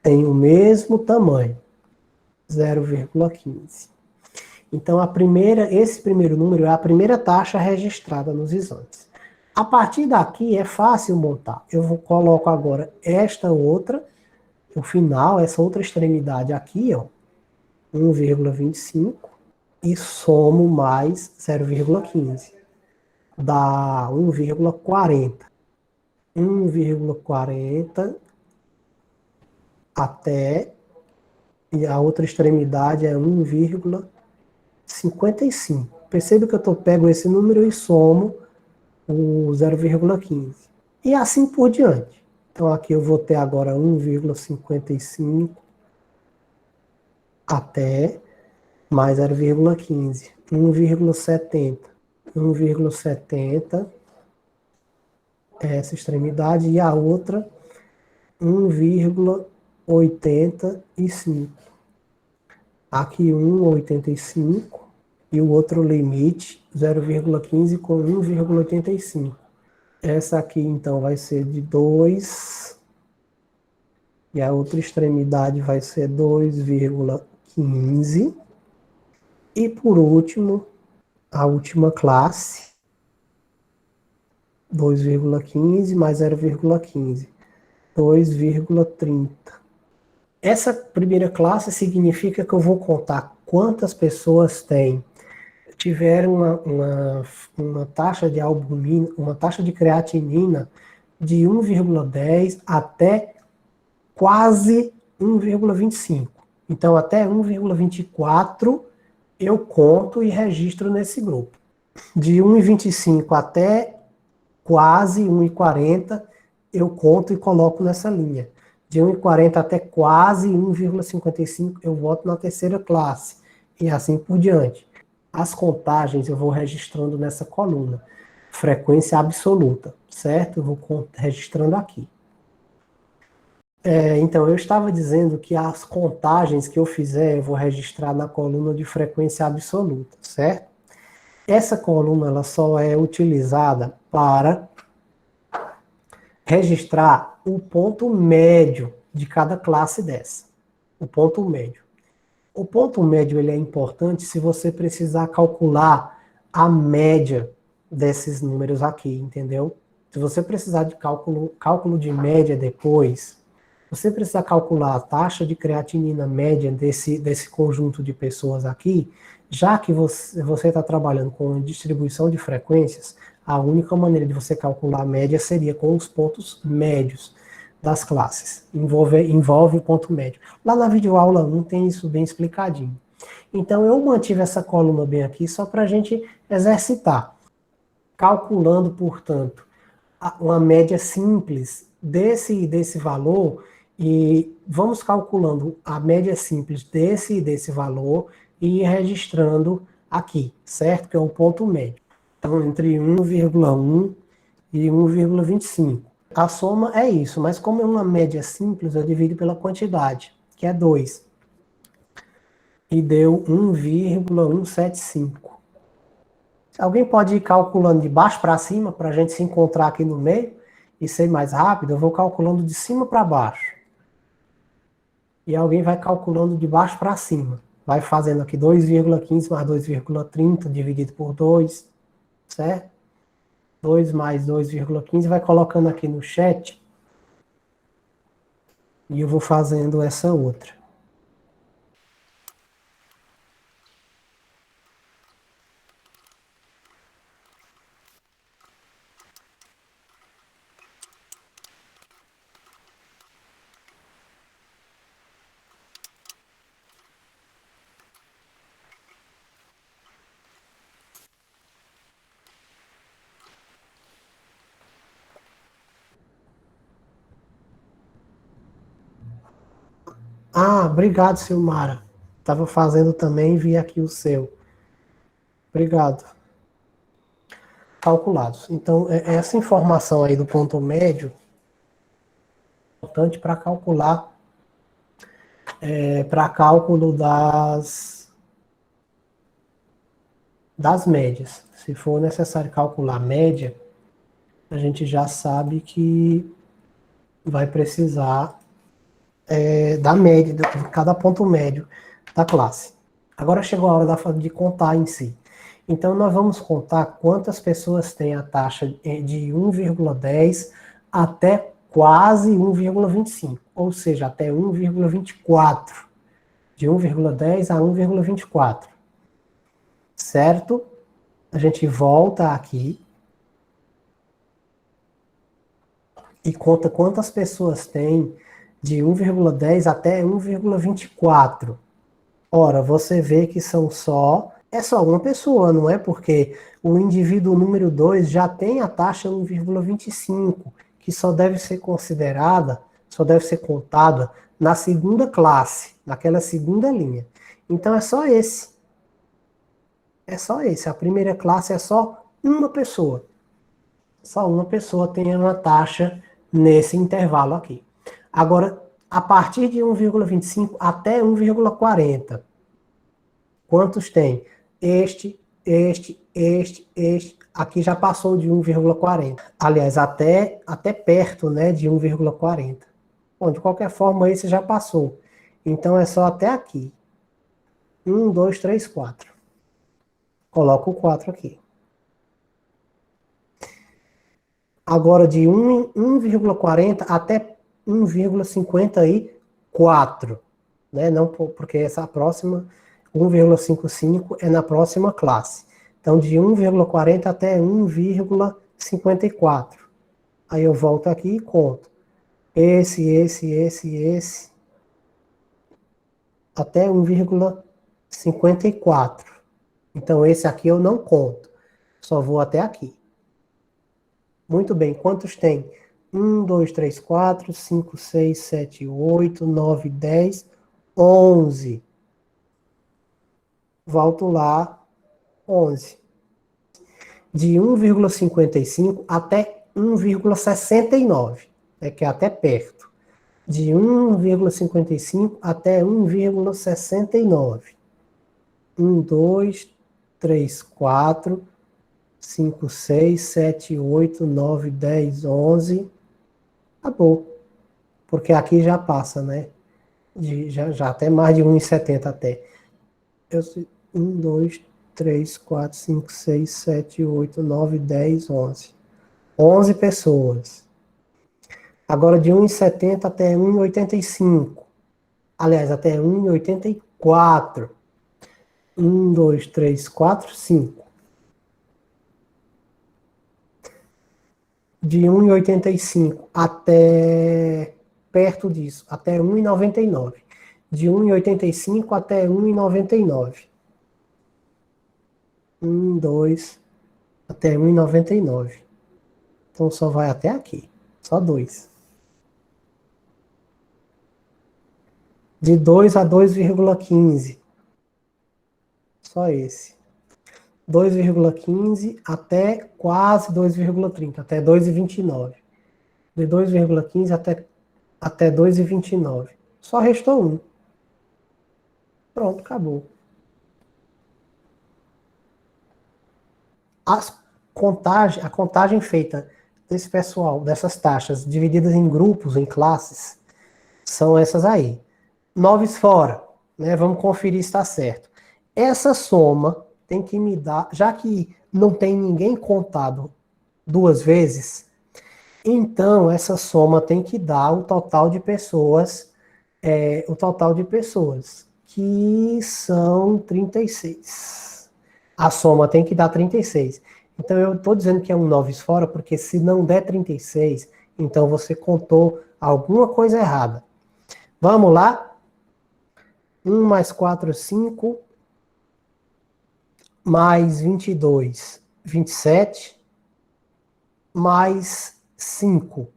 S1: têm o mesmo tamanho, 0,15. Então, esse primeiro número é a primeira taxa registrada nos exames. A partir daqui é fácil montar. Coloco agora esta outra, o final, essa outra extremidade aqui, ó, 1,25, e somo mais 0,15. Dá 1,40. 1,40 até, e a outra extremidade é 1,55. Perceba que pego esse número e somo o 0,15. E assim por diante. Então aqui eu vou ter agora 1,55 até mais 0,15. 1,70. 1,70 é essa extremidade e a outra 1,85. Aqui 1,85 e o outro limite 0,15 com 1,85. Essa aqui, então, vai ser de 2. E a outra extremidade vai ser 2,15. E, por último, a última classe, 2,15 mais 0,15. 2,30. Essa primeira classe significa que eu vou contar quantas pessoas tiveram uma taxa de albumina, uma taxa de creatinina de 1,10 até quase 1,25. Então, até 1,24 eu conto e registro nesse grupo. De 1,25 até quase 1,40 eu conto e coloco nessa linha. De 1,40 até quase 1,55 eu boto na terceira classe. E assim por diante. As contagens eu vou registrando nessa coluna. Frequência absoluta, certo? Eu vou registrando aqui. Então, eu estava dizendo que as contagens que eu fizer, eu vou registrar na coluna de frequência absoluta, certo? Essa coluna ela só é utilizada para registrar o ponto médio de cada classe dessa. O ponto médio. O ponto médio ele é importante se você precisar calcular a média desses números aqui, entendeu? Se você precisar de cálculo de média depois, você precisa calcular a taxa de creatinina média desse conjunto de pessoas aqui, já que você está trabalhando com distribuição de frequências, a única maneira de você calcular a média seria com os pontos médios das classes. Envolve o ponto médio. Lá na videoaula 1 tem isso bem explicadinho. Então eu mantive essa coluna bem aqui só para a gente exercitar. Calculando, portanto, uma média simples desse valor e vamos calculando a média simples desse valor e ir registrando aqui, certo? Que é um ponto médio. Então, entre 1,1 e 1,25. A soma é isso, mas como é uma média simples, eu divido pela quantidade, que é 2. E deu 1,175. Alguém pode ir calculando de baixo para cima, para a gente se encontrar aqui no meio e ser mais rápido? Eu vou calculando de cima para baixo. E alguém vai calculando de baixo para cima. Vai fazendo aqui 2,15 mais 2,30 dividido por 2, certo? 2 mais 2,15, vai colocando aqui no chat. E eu vou fazendo essa outra. Ah, obrigado, Silmara. Estava fazendo também e vi aqui o seu. Obrigado. Calculados. Então, essa informação aí do ponto médio, importante para calcular, para cálculo das médias. Se for necessário calcular média, a gente já sabe que vai precisar da média, de cada ponto médio da classe. Agora chegou a hora de contar em si. Então, nós vamos contar quantas pessoas têm a taxa de 1,10 até quase 1,25, ou seja, até 1,24. De 1,10 a 1,24. Certo? A gente volta aqui e conta quantas pessoas tem de 1,10 até 1,24. Ora, você vê que é só uma pessoa, não é? Porque o indivíduo número 2 já tem a taxa 1,25, que só deve ser considerada, só deve ser contada na segunda classe, naquela segunda linha. Então é só esse. É só esse. A primeira classe é só uma pessoa. Só uma pessoa tem uma taxa nesse intervalo aqui. Agora, a partir de 1,25 até 1,40, quantos tem? Este. Aqui já passou de 1,40. Aliás, até perto, né, de 1,40. Bom, de qualquer forma, esse já passou. Então, é só até aqui. 1, 2, 3, 4. Coloco o 4 aqui. Agora, de 1,40 até 1,54. Né? Não, porque essa próxima 1,55 é na próxima classe. Então, de 1,40 até 1,54. Aí eu volto aqui e conto. Esse, até 1,54. Então, esse aqui eu não conto. Só vou até aqui. Muito bem, quantos tem? 1, 2, 3, 4, 5, 6, 7, 8, 9, 10, 11. Volto lá, 11. De 1,55 até 1,69, né, que é até perto. De 1,55 até 1,69. 1, 2, 3, 4, 5, 6, 7, 8, 9, 10, 11. Acabou. Porque aqui já passa, né? Já até mais de 1,70 até. 1, 2, 3, 4, 5, 6, 7, 8, 9, 10, 11. 11 pessoas. Agora de 1,70 até 1,85. Aliás, até 1,84. 1, 2, 3, 4, 5. De 1,85 até perto disso, até 1,99. De 1,85 até 1,99. 1, 2, até 1,99. Então só vai até aqui. Só 2. De 2 a 2,15. Só esse. 2,15 até quase 2,30. Até 2,29. De 2,15 até 2,29. Só restou um. Pronto, acabou. A contagem feita desse pessoal, dessas taxas, divididas em grupos, em classes, são essas aí. 9 fora, né? Vamos conferir se está certo. Essa soma tem que me dar, já que não tem ninguém contado duas vezes, então essa soma tem que dar o total de pessoas, que são 36. A soma tem que dar 36. Então eu estou dizendo que é um 9 fora, porque se não der 36, então você contou alguma coisa errada. Vamos lá? 1 mais 4, 5, mais 22, 27, mais 5.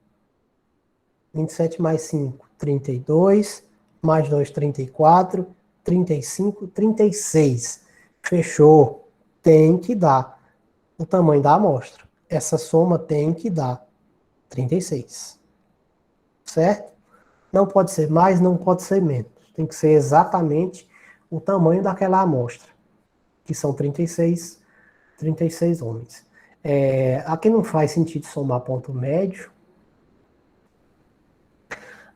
S1: 27 mais 5, 32, mais 2, 34, 35, 36. Fechou. Tem que dar o tamanho da amostra. Essa soma tem que dar 36. Certo? Não pode ser mais, não pode ser menos. Tem que ser exatamente o tamanho daquela amostra, que são 36 homens. Aqui não faz sentido somar ponto médio.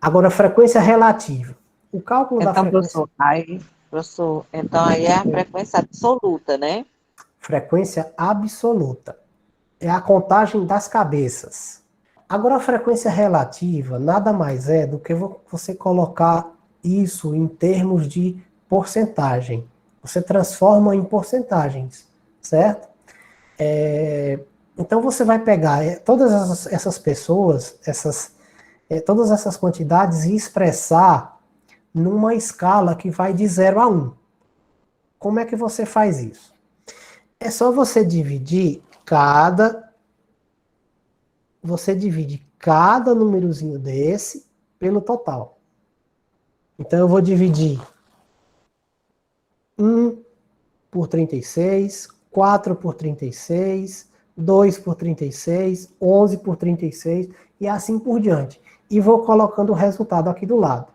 S1: Agora, frequência relativa. O cálculo da
S2: Então,
S1: frequência...
S2: professor, então aí é a frequência absoluta, né?
S1: Frequência absoluta. É a contagem das cabeças. Agora, a frequência relativa nada mais é do que você colocar isso em termos de porcentagem. Você transforma em porcentagens, certo? Então, você vai pegar todas essas pessoas, todas essas quantidades e expressar numa escala que vai de 0 a 1. Como é que você faz isso? É só você dividir você divide cada númerozinho desse pelo total. Então eu vou dividir 1 por 36, 4 por 36, 2 por 36, 11 por 36 e assim por diante. E vou colocando o resultado aqui do lado.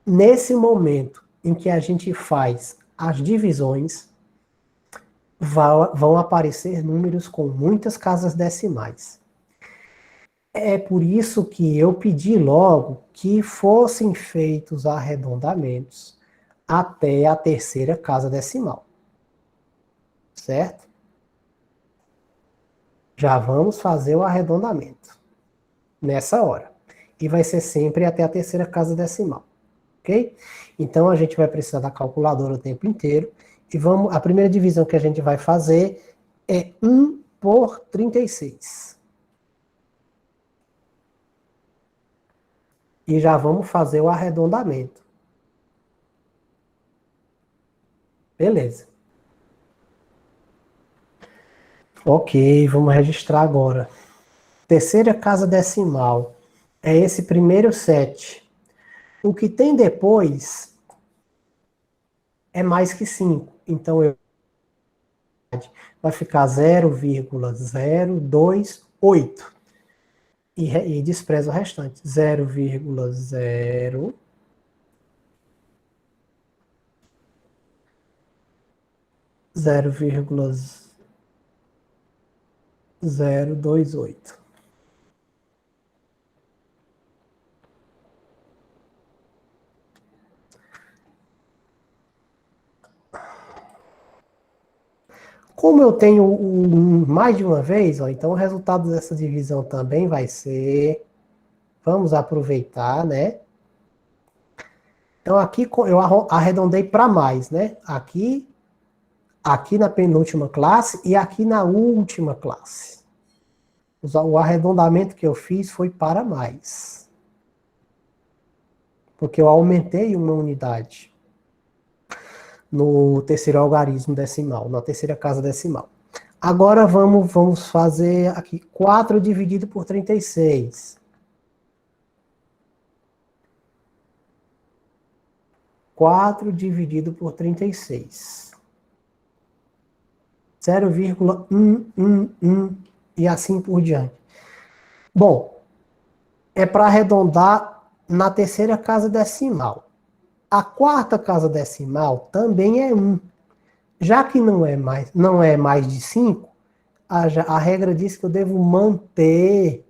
S1: Nesse momento em que a gente faz as divisões, vão aparecer números com muitas casas decimais. É por isso que eu pedi logo que fossem feitos arredondamentos até a terceira casa decimal. Certo? Já vamos fazer o arredondamento nessa hora. E vai ser sempre até a terceira casa decimal. Ok? Então a gente vai precisar da calculadora o tempo inteiro. E a primeira divisão que a gente vai fazer é 1 por 36. E já vamos fazer o arredondamento. Beleza. Ok, vamos registrar agora. Terceira casa decimal é esse primeiro 7. O que tem depois é mais que 5. Então vai ficar 0,028. E despreza o restante. 0,0 0,028. Como eu tenho mais de uma vez, ó, então o resultado dessa divisão também vai ser... Vamos aproveitar, né? Então aqui eu arredondei para mais, né? Aqui na penúltima classe e aqui na última classe. O arredondamento que eu fiz foi para mais. Porque eu aumentei uma unidade no terceiro algarismo decimal, na terceira casa decimal. Agora vamos fazer aqui 4 dividido por 36. 4 dividido por 36. 0,111 e assim por diante. Bom, é para arredondar na terceira casa decimal. A quarta casa decimal também é 1. Já que não é mais de 5, a regra diz que eu devo manter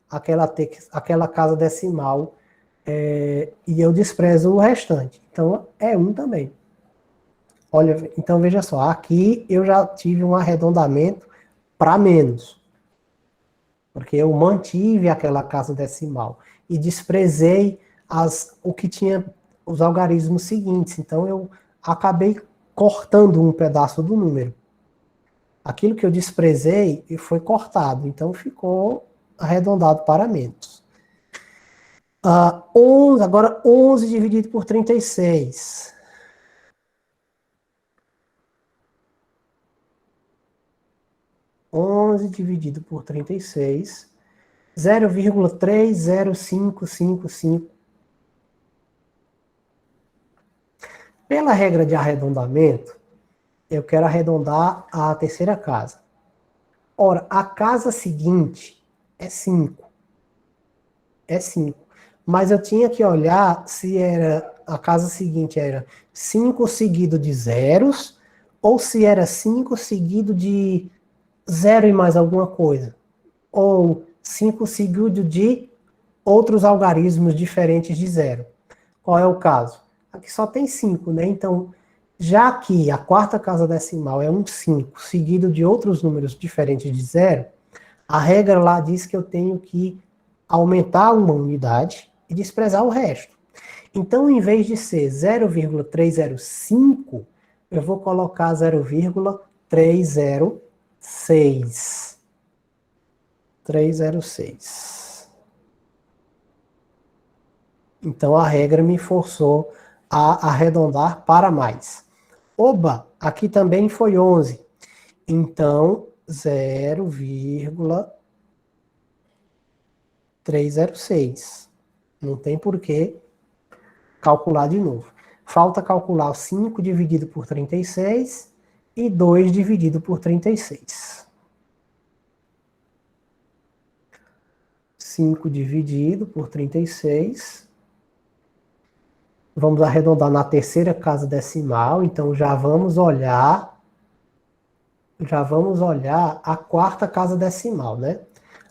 S1: aquela casa decimal e eu desprezo o restante. Então é 1 também. Olha, então veja só, aqui eu já tive um arredondamento para menos. Porque eu mantive aquela casa decimal e desprezei o que tinha os algarismos seguintes. Então eu acabei cortando um pedaço do número. Aquilo que eu desprezei foi cortado, então ficou arredondado para menos. 11, agora 11 dividido por 36. 11 dividido por 36. 0,30555. Pela regra de arredondamento, eu quero arredondar a terceira casa. Ora, a casa seguinte é 5. É 5. mas eu tinha que olhar se era a casa seguinte era 5 seguido de zeros, ou se era 5 seguido de zero e mais alguma coisa, ou 5 seguido de outros algarismos diferentes de zero. Qual é o caso? Aqui só tem 5, né? Então, já que a quarta casa decimal é um 5 seguido de outros números diferentes de zero, a regra lá diz que eu tenho que aumentar uma unidade e desprezar o resto. Então, em vez de ser 0,305, eu vou colocar 0,306. 306. Então, a regra me forçou a arredondar para mais. Oba, aqui também foi 11. Então, 0,306. Não tem por que calcular de novo. Falta calcular 5 dividido por 36 e 2 dividido por 36. 5 dividido por 36. Vamos arredondar na terceira casa decimal, então já vamos olhar a quarta casa decimal, né?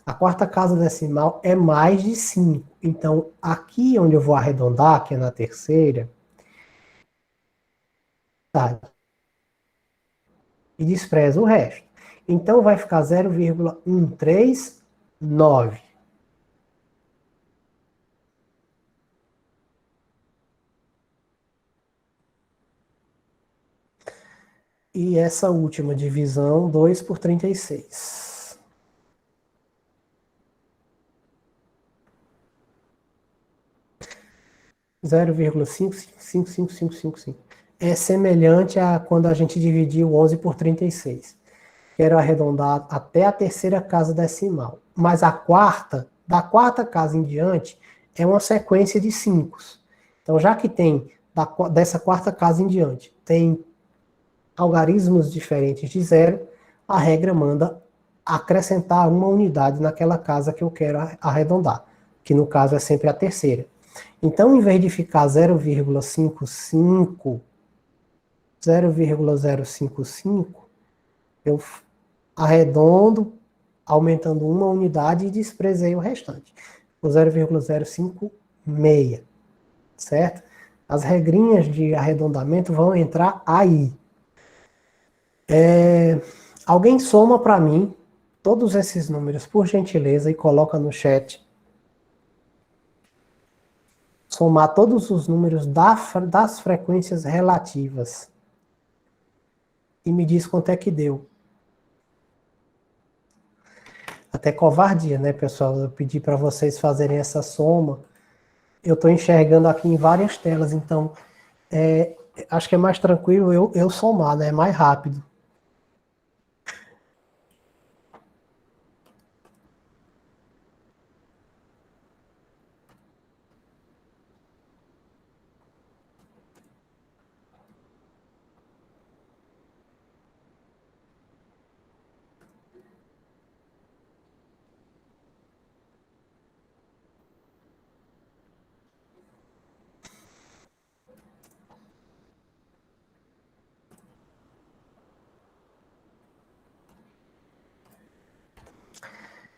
S1: A quarta casa decimal é mais de 5. Então, aqui onde eu vou arredondar, que é na terceira, tá? E despreza o resto. Então, vai ficar 0,139. E essa última divisão, 2 por 36. Zero vírgula 0,555555. É semelhante a quando a gente dividiu 11 por 36. Quero arredondar até a terceira casa decimal. Mas a quarta, da quarta casa em diante, é uma sequência de 5. Então, já que tem dessa quarta casa em diante, tem algarismos diferentes de zero, a regra manda acrescentar uma unidade naquela casa que eu quero arredondar, que no caso é sempre a terceira. Então, em vez de ficar 0,55, 0,055, eu arredondo, aumentando uma unidade e desprezei o restante. O 0,056, certo? As regrinhas de arredondamento vão entrar aí. Alguém soma para mim todos esses números, por gentileza, e coloca no chat. Somar todos os números das frequências relativas. E me diz quanto é que deu. Até covardia, né, pessoal? Eu pedi para vocês fazerem essa soma. Eu estou enxergando aqui em várias telas, então acho que é mais tranquilo eu somar, né? É mais rápido.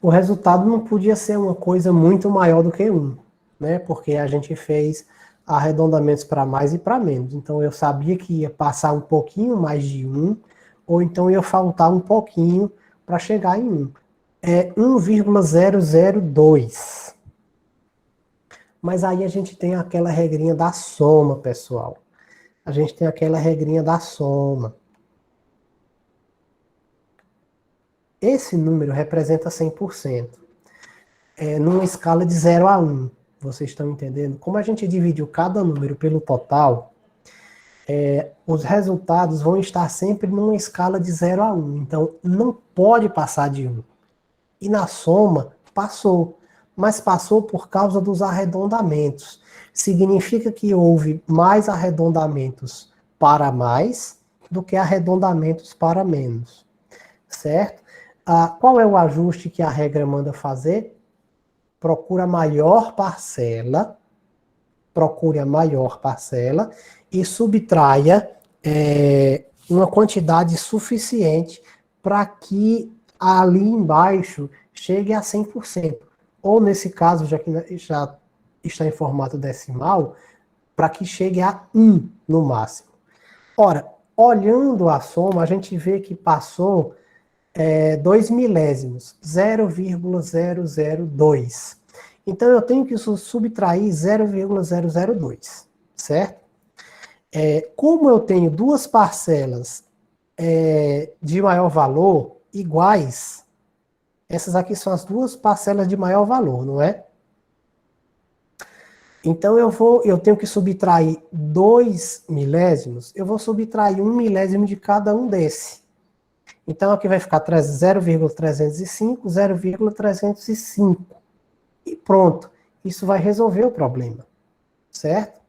S1: O resultado não podia ser uma coisa muito maior do que 1, né? Porque a gente fez arredondamentos para mais e para menos. Então eu sabia que ia passar um pouquinho mais de 1, ou então ia faltar um pouquinho para chegar em 1. É 1,002. Mas aí a gente tem aquela regrinha da soma, pessoal. A gente tem aquela regrinha da soma. Esse número representa 100%. Numa escala de 0 a 1. Vocês estão entendendo? Como a gente dividiu cada número pelo total, os resultados vão estar sempre numa escala de 0 a 1. Então, não pode passar de 1. E na soma, passou. Mas passou por causa dos arredondamentos. Significa que houve mais arredondamentos para mais do que arredondamentos para menos. Certo? Qual é o ajuste que a regra manda fazer? procure a maior parcela e subtraia uma quantidade suficiente para que ali embaixo chegue a 100%. Ou nesse caso, já que já está em formato decimal, para que chegue a 1 no máximo. Ora, olhando a soma, a gente vê que passou 2 milésimos, 0,002. Então, eu tenho que subtrair 0,002, certo? Como eu tenho duas parcelas de maior valor iguais, essas aqui são as duas parcelas de maior valor, não é? Então, eu tenho que subtrair 2 milésimos, eu vou subtrair 1 milésimo de cada um desse. Então, aqui vai ficar 0,305, 0,305. E pronto. Isso vai resolver o problema. Certo?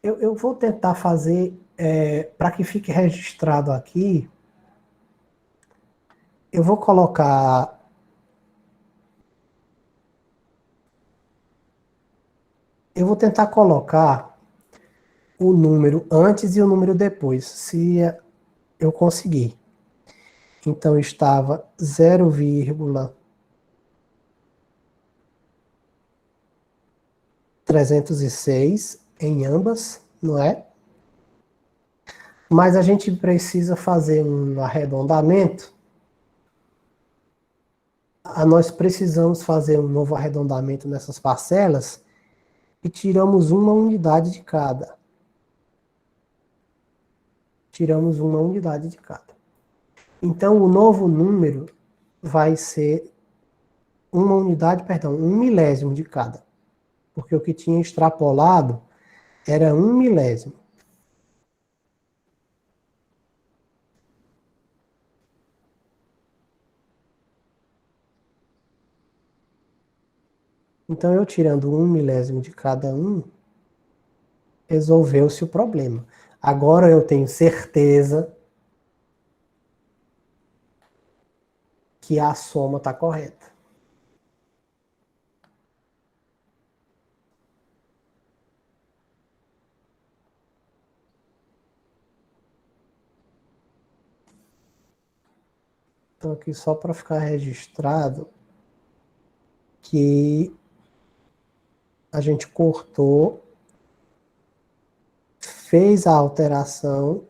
S1: Eu vou tentar fazer, para que fique registrado aqui, eu vou colocar... Eu vou tentar colocar o número antes e o número depois, se eu conseguir. Então, estava 0,306 em ambas, não é? Mas a gente precisa fazer um arredondamento. Nós precisamos fazer um novo arredondamento nessas parcelas e tiramos uma unidade de cada. Tiramos uma unidade de cada. Então, o novo número vai ser uma unidade, perdão, 1 milésimo de cada. Porque o que tinha extrapolado era 1 milésimo. Então, eu tirando 1 milésimo de cada um, resolveu-se o problema. Agora eu tenho certeza que a soma está correta. Então, aqui só para ficar registrado que a gente cortou, fez a alteração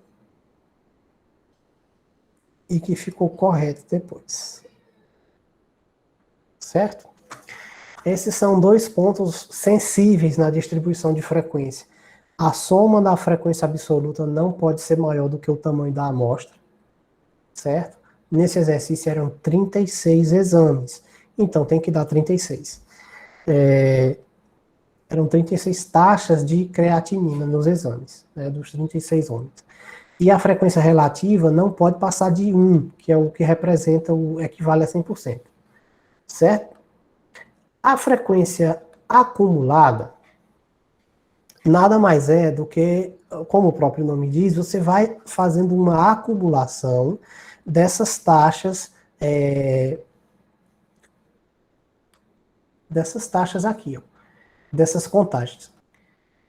S1: e que ficou correto depois. Certo? Esses são dois pontos sensíveis na distribuição de frequência. A soma da frequência absoluta não pode ser maior do que o tamanho da amostra. Certo? Nesse exercício eram 36 exames. Então tem que dar 36. Eram 36 taxas de creatinina nos exames, né, dos 36 homens. E a frequência relativa não pode passar de 1, que é o que representa o equivale a 100%. Certo? A frequência acumulada nada mais é do que, como o próprio nome diz, você vai fazendo uma acumulação dessas taxas, aqui, ó, dessas contagens.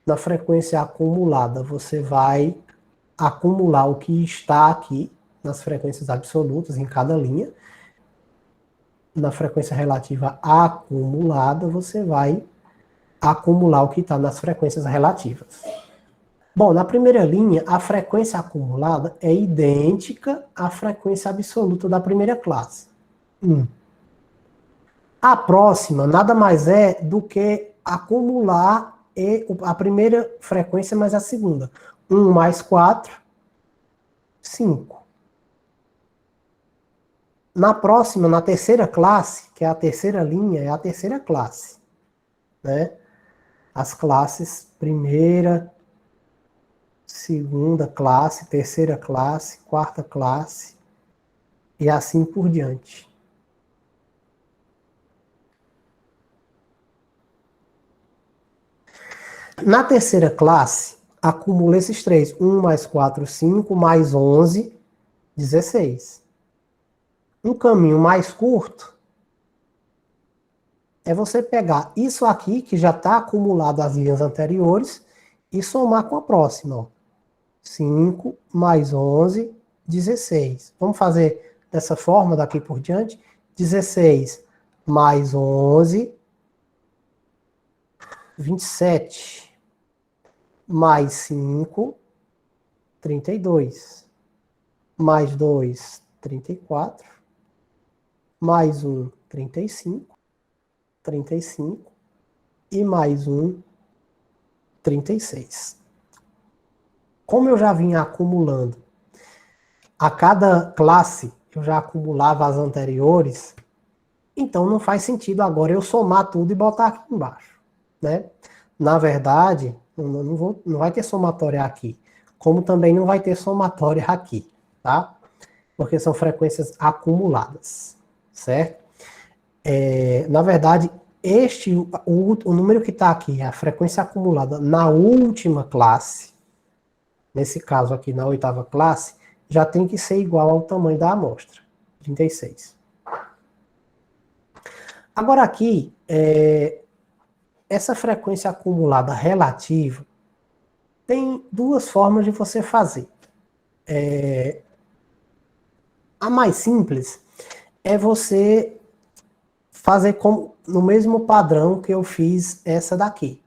S1: Na frequência acumulada, você vai acumular o que está aqui nas frequências absolutas em cada linha. Na frequência relativa acumulada, você vai acumular o que está nas frequências relativas. Bom, na primeira linha, a frequência acumulada é idêntica à frequência absoluta da primeira classe. 1. A próxima nada mais é do que acumular a primeira frequência mais a segunda. 1 mais 4, 5. Na próxima, na terceira classe, que é a terceira linha, é a terceira classe. Né? As classes primeira, segunda classe, terceira classe, quarta classe, e assim por diante. Na terceira classe, acumula esses três. 1 mais 4, 5, mais 11, 16. Um caminho mais curto é você pegar isso aqui, que já está acumulado às linhas anteriores, e somar com a próxima. Ó. 5 mais 11, 16. Vamos fazer dessa forma daqui por diante. 16 mais 11, 27. Mais 5, 32. Mais 2, 34. Mais 1, 35. 35. E mais 1, 36. Como eu já vinha acumulando, a cada classe eu já acumulava as anteriores, então não faz sentido agora eu somar tudo e botar aqui embaixo, né? Na verdade, não vai ter somatória aqui, como também não vai ter somatória aqui, tá? Porque são frequências acumuladas, certo? Na verdade, o número que está aqui, a frequência acumulada na última classe, nesse caso aqui na oitava classe, já tem que ser igual ao tamanho da amostra, 36. Agora aqui, essa frequência acumulada relativa tem duas formas de você fazer. A mais simples é você fazer no mesmo padrão que eu fiz essa daqui,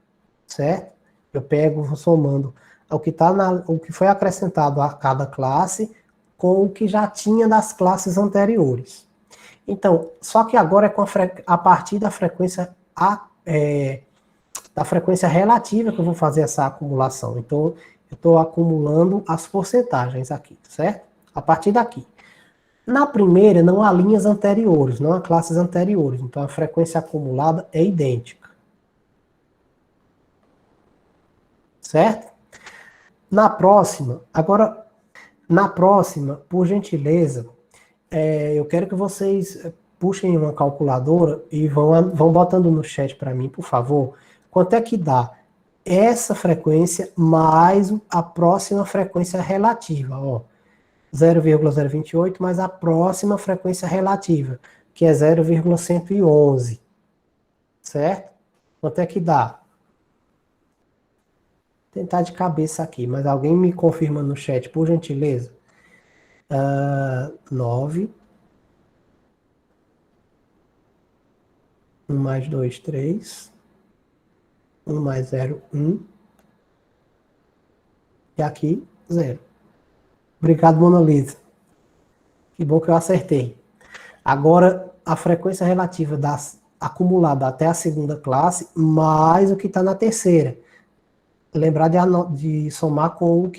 S1: certo? Eu pego, vou somando o que foi acrescentado a cada classe com o que já tinha das classes anteriores. Então, só que agora é a partir da frequência relativa que eu vou fazer essa acumulação. Então, eu estou acumulando as porcentagens aqui, certo? A partir daqui. Na primeira, não há linhas anteriores, não há classes anteriores. Então, a frequência acumulada é idêntica. Certo? Na próxima, por gentileza, eu quero que vocês puxem uma calculadora e vão botando no chat para mim, por favor, quanto é que dá essa frequência mais a próxima frequência relativa, ó. 0,028 mais a próxima frequência relativa, que é 0,111. Certo? Quanto é que dá? Vou tentar de cabeça aqui, mas alguém me confirma no chat, por gentileza. 9. 1 mais 2, 3. 1 mais 0, 1. E aqui, 0. Obrigado, Mona Lisa. Que bom que eu acertei. Agora, a frequência relativa acumulada até a segunda classe, mais o que está na terceira. Lembrar de somar com o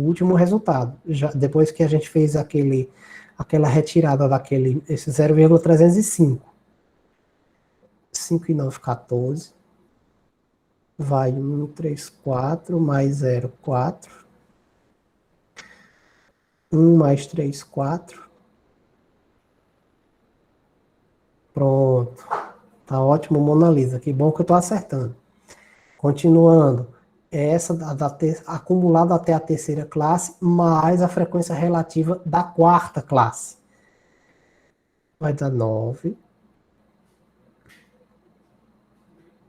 S1: último resultado. Depois que a gente fez aquela retirada esse 0,305. 5 e 9, 14. Vai 1, 3, 4, mais 0, 4. 1 mais 3, 4. Pronto. Tá ótimo, Mona Lisa. Que bom que eu tô acertando. Continuando. Essa acumulada até a terceira classe, mais a frequência relativa da quarta classe. Vai dar 9.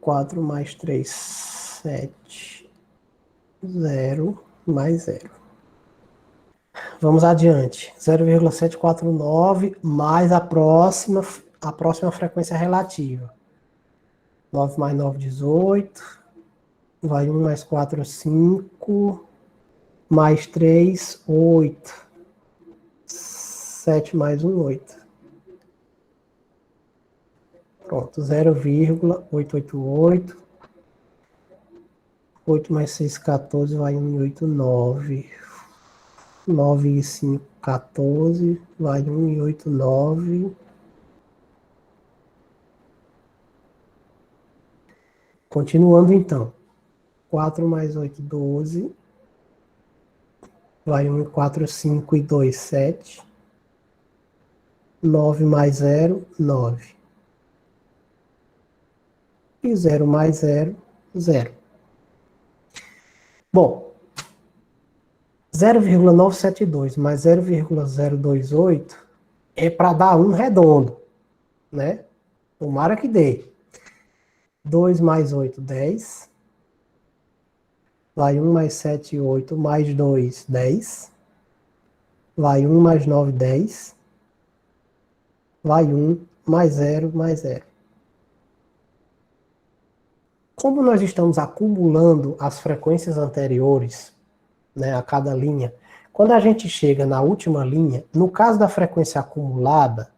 S1: 4 mais 3, 7. 0 mais 0. Vamos adiante. 0,749 mais a próxima frequência relativa. 9 mais 9, 18. Vai 1 mais 4, 5. Mais 3, 8. 7 mais 1, 8. Pronto, 0,888. 8 mais 6, 14. Vai 1 e 8, 9. 9 e 5, 14. Vai 1 e 8, 9. Continuando então. 4 mais 8, 12. Vai 1 e 4, 5 e 2, 7. 9 mais 0, 9. E 0 mais 0, 0. Bom, 0,972 mais 0,028 é para dar um redondo, né? Tomara que dê. 2 mais 8, 10. Vai 1 mais 7, 8, mais 2, 10. Vai 1 mais 9, 10. Vai 1, mais 0, mais 0. Como nós estamos acumulando as frequências anteriores, né, a cada linha, quando a gente chega na última linha, no caso da frequência acumulada,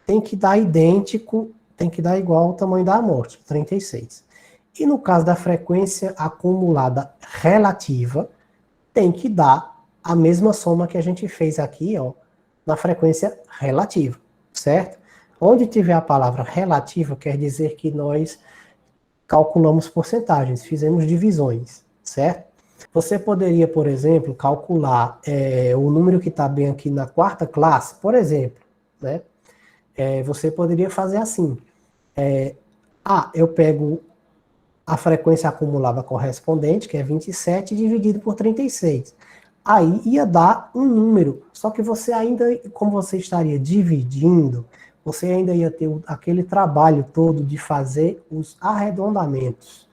S1: tem que dar idêntico, tem que dar igual ao tamanho da amostra, 36. E no caso da frequência acumulada relativa, tem que dar a mesma soma que a gente fez aqui, ó, na frequência relativa, certo? Onde tiver a palavra relativa, quer dizer que nós calculamos porcentagens, fizemos divisões, certo? Você poderia, por exemplo, calcular o número que está bem aqui na quarta classe, por exemplo, né? Você poderia fazer assim. Eu pego a frequência acumulada correspondente, que é 27, dividido por 36. Aí ia dar um número, só que você ainda, como você estaria dividindo, você ainda ia ter aquele trabalho todo de fazer os arredondamentos.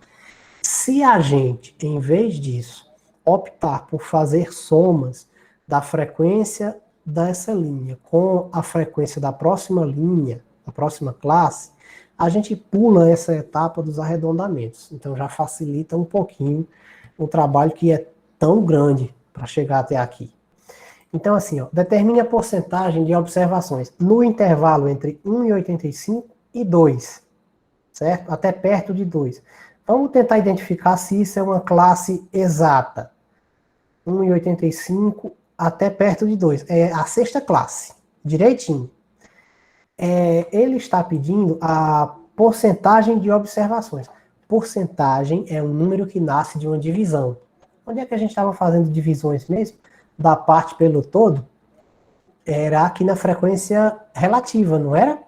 S1: Se a gente, em vez disso, optar por fazer somas da frequência dessa linha com a frequência da próxima linha, da próxima classe, a gente pula essa etapa dos arredondamentos. Então já facilita um pouquinho o trabalho que é tão grande para chegar até aqui. Então assim, ó, determine a porcentagem de observações no intervalo entre 1,85 e 2, certo? Até perto de 2. Vamos tentar identificar se isso é uma classe exata. 1,85 até perto de 2. É a sexta classe, direitinho. Ele está pedindo a porcentagem de observações. Porcentagem é um número que nasce de uma divisão. Onde é que a gente estava fazendo divisões mesmo? Da parte pelo todo? Era aqui na frequência relativa, não era?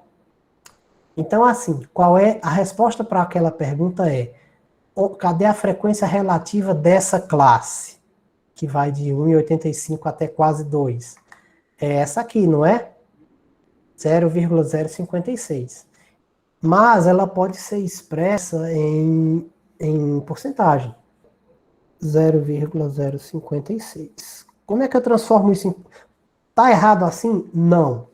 S1: Então, assim, qual é a resposta para aquela pergunta cadê a frequência relativa dessa classe? Que vai de 1,85 até quase 2. É essa aqui, não é? 0,056. Mas ela pode ser expressa em porcentagem. 0,056. Como é que eu transformo isso em... Tá errado assim? Não.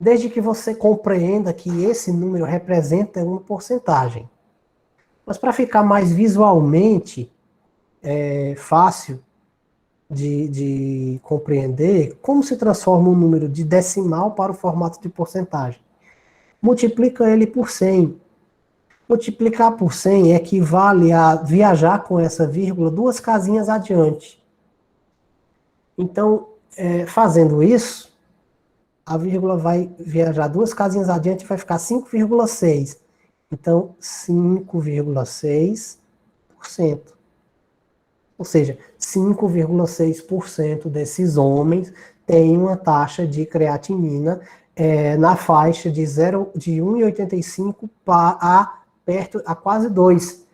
S1: Desde que você compreenda que esse número representa uma porcentagem. Mas para ficar mais visualmente fácil de compreender, como se transforma um número de decimal para o formato de porcentagem? Multiplica ele por 100. Multiplicar por 100 equivale a viajar com essa vírgula 2 casinhas adiante. Então, fazendo isso, a vírgula vai viajar 2 casinhas adiante e vai ficar 5,6. Então, 5,6%. Ou seja, 5,6% desses homens têm uma taxa de creatinina na faixa de 1,85 a quase 2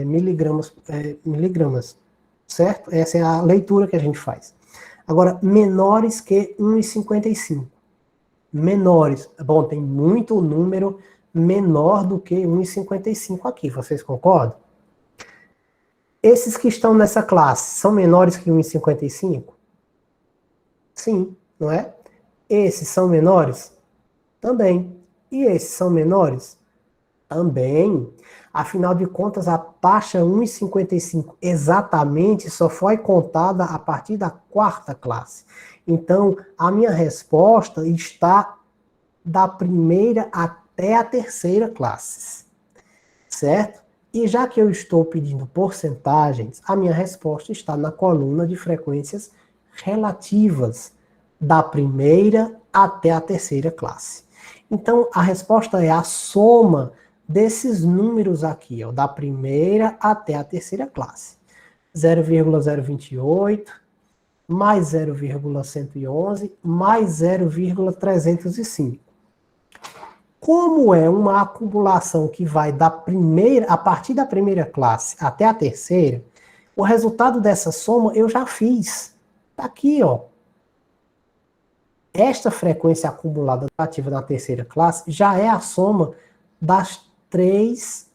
S1: miligramas, certo? Essa é a leitura que a gente faz. Agora, menores que 1,55. Menores. Bom, tem muito número menor do que 1,55 aqui, vocês concordam? Esses que estão nessa classe são menores que 1,55? Sim, não é? Esses são menores? Também. E esses são menores? Também. Afinal de contas, a taxa 1,55 exatamente só foi contada a partir da quarta classe. Então, a minha resposta está da primeira até a terceira classe. Certo? E já que eu estou pedindo porcentagens, a minha resposta está na coluna de frequências relativas, da primeira até a terceira classe. Então, a resposta é a soma desses números aqui, ó, da primeira até a terceira classe. 0,028, mais 0,111, mais 0,305. Como é uma acumulação que vai a partir da primeira classe até a terceira, o resultado dessa soma eu já fiz. Está aqui, ó. Esta frequência acumulada ativa na terceira classe já é a soma das três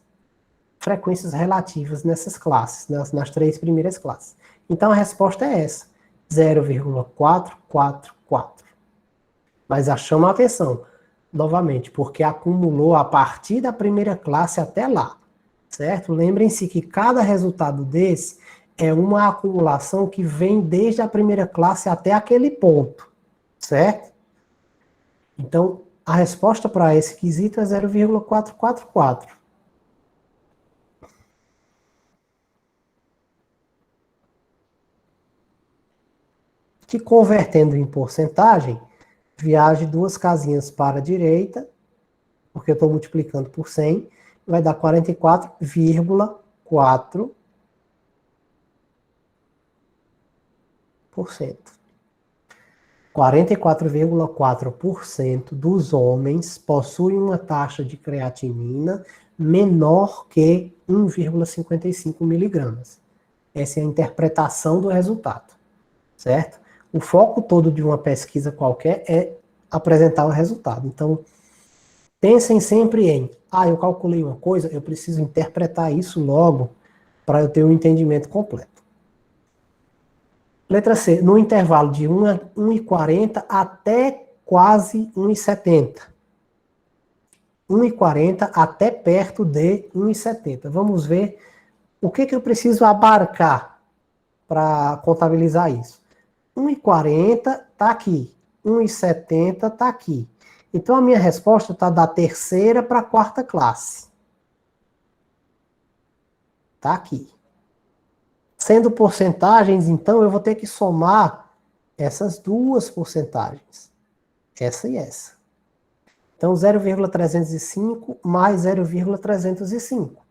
S1: frequências relativas nessas classes, nas 3 primeiras classes. Então a resposta é essa, 0,444. Mas chama a atenção, novamente, porque acumulou a partir da primeira classe até lá, certo? Lembrem-se que cada resultado desse é uma acumulação que vem desde a primeira classe até aquele ponto, certo? Então, a resposta para esse quesito é 0,444. Que convertendo em porcentagem, viaje 2 casinhas para a direita, porque eu estou multiplicando por 100, vai dar 44,4%. 44,4% dos homens possuem uma taxa de creatinina menor que 1,55 miligramas. Essa é a interpretação do resultado, certo? O foco todo de uma pesquisa qualquer é apresentar o resultado. Então, pensem sempre em, eu calculei uma coisa, eu preciso interpretar isso logo para eu ter um entendimento completo. Letra C, no intervalo de 1,40 até quase 1,70. 1,40 até perto de 1,70. Vamos ver o que eu preciso abarcar para contabilizar isso. 1,40 está aqui, 1,70 está aqui. Então a minha resposta está da terceira para a quarta classe. Está aqui. Sendo porcentagens, então eu vou ter que somar essas duas porcentagens. Essa e essa. Então 0,305 mais 0,305.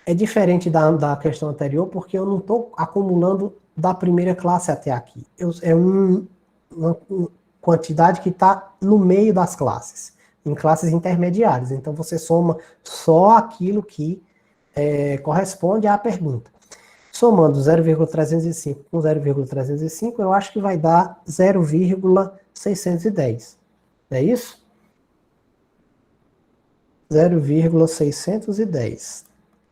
S1: É diferente da questão anterior, porque eu não estou acumulando da primeira classe até aqui. É uma quantidade que está no meio das classes, em classes intermediárias. Então você soma só aquilo que corresponde à pergunta. Somando 0,305 com 0,305, eu acho que vai dar 0,610. É isso? 0,610.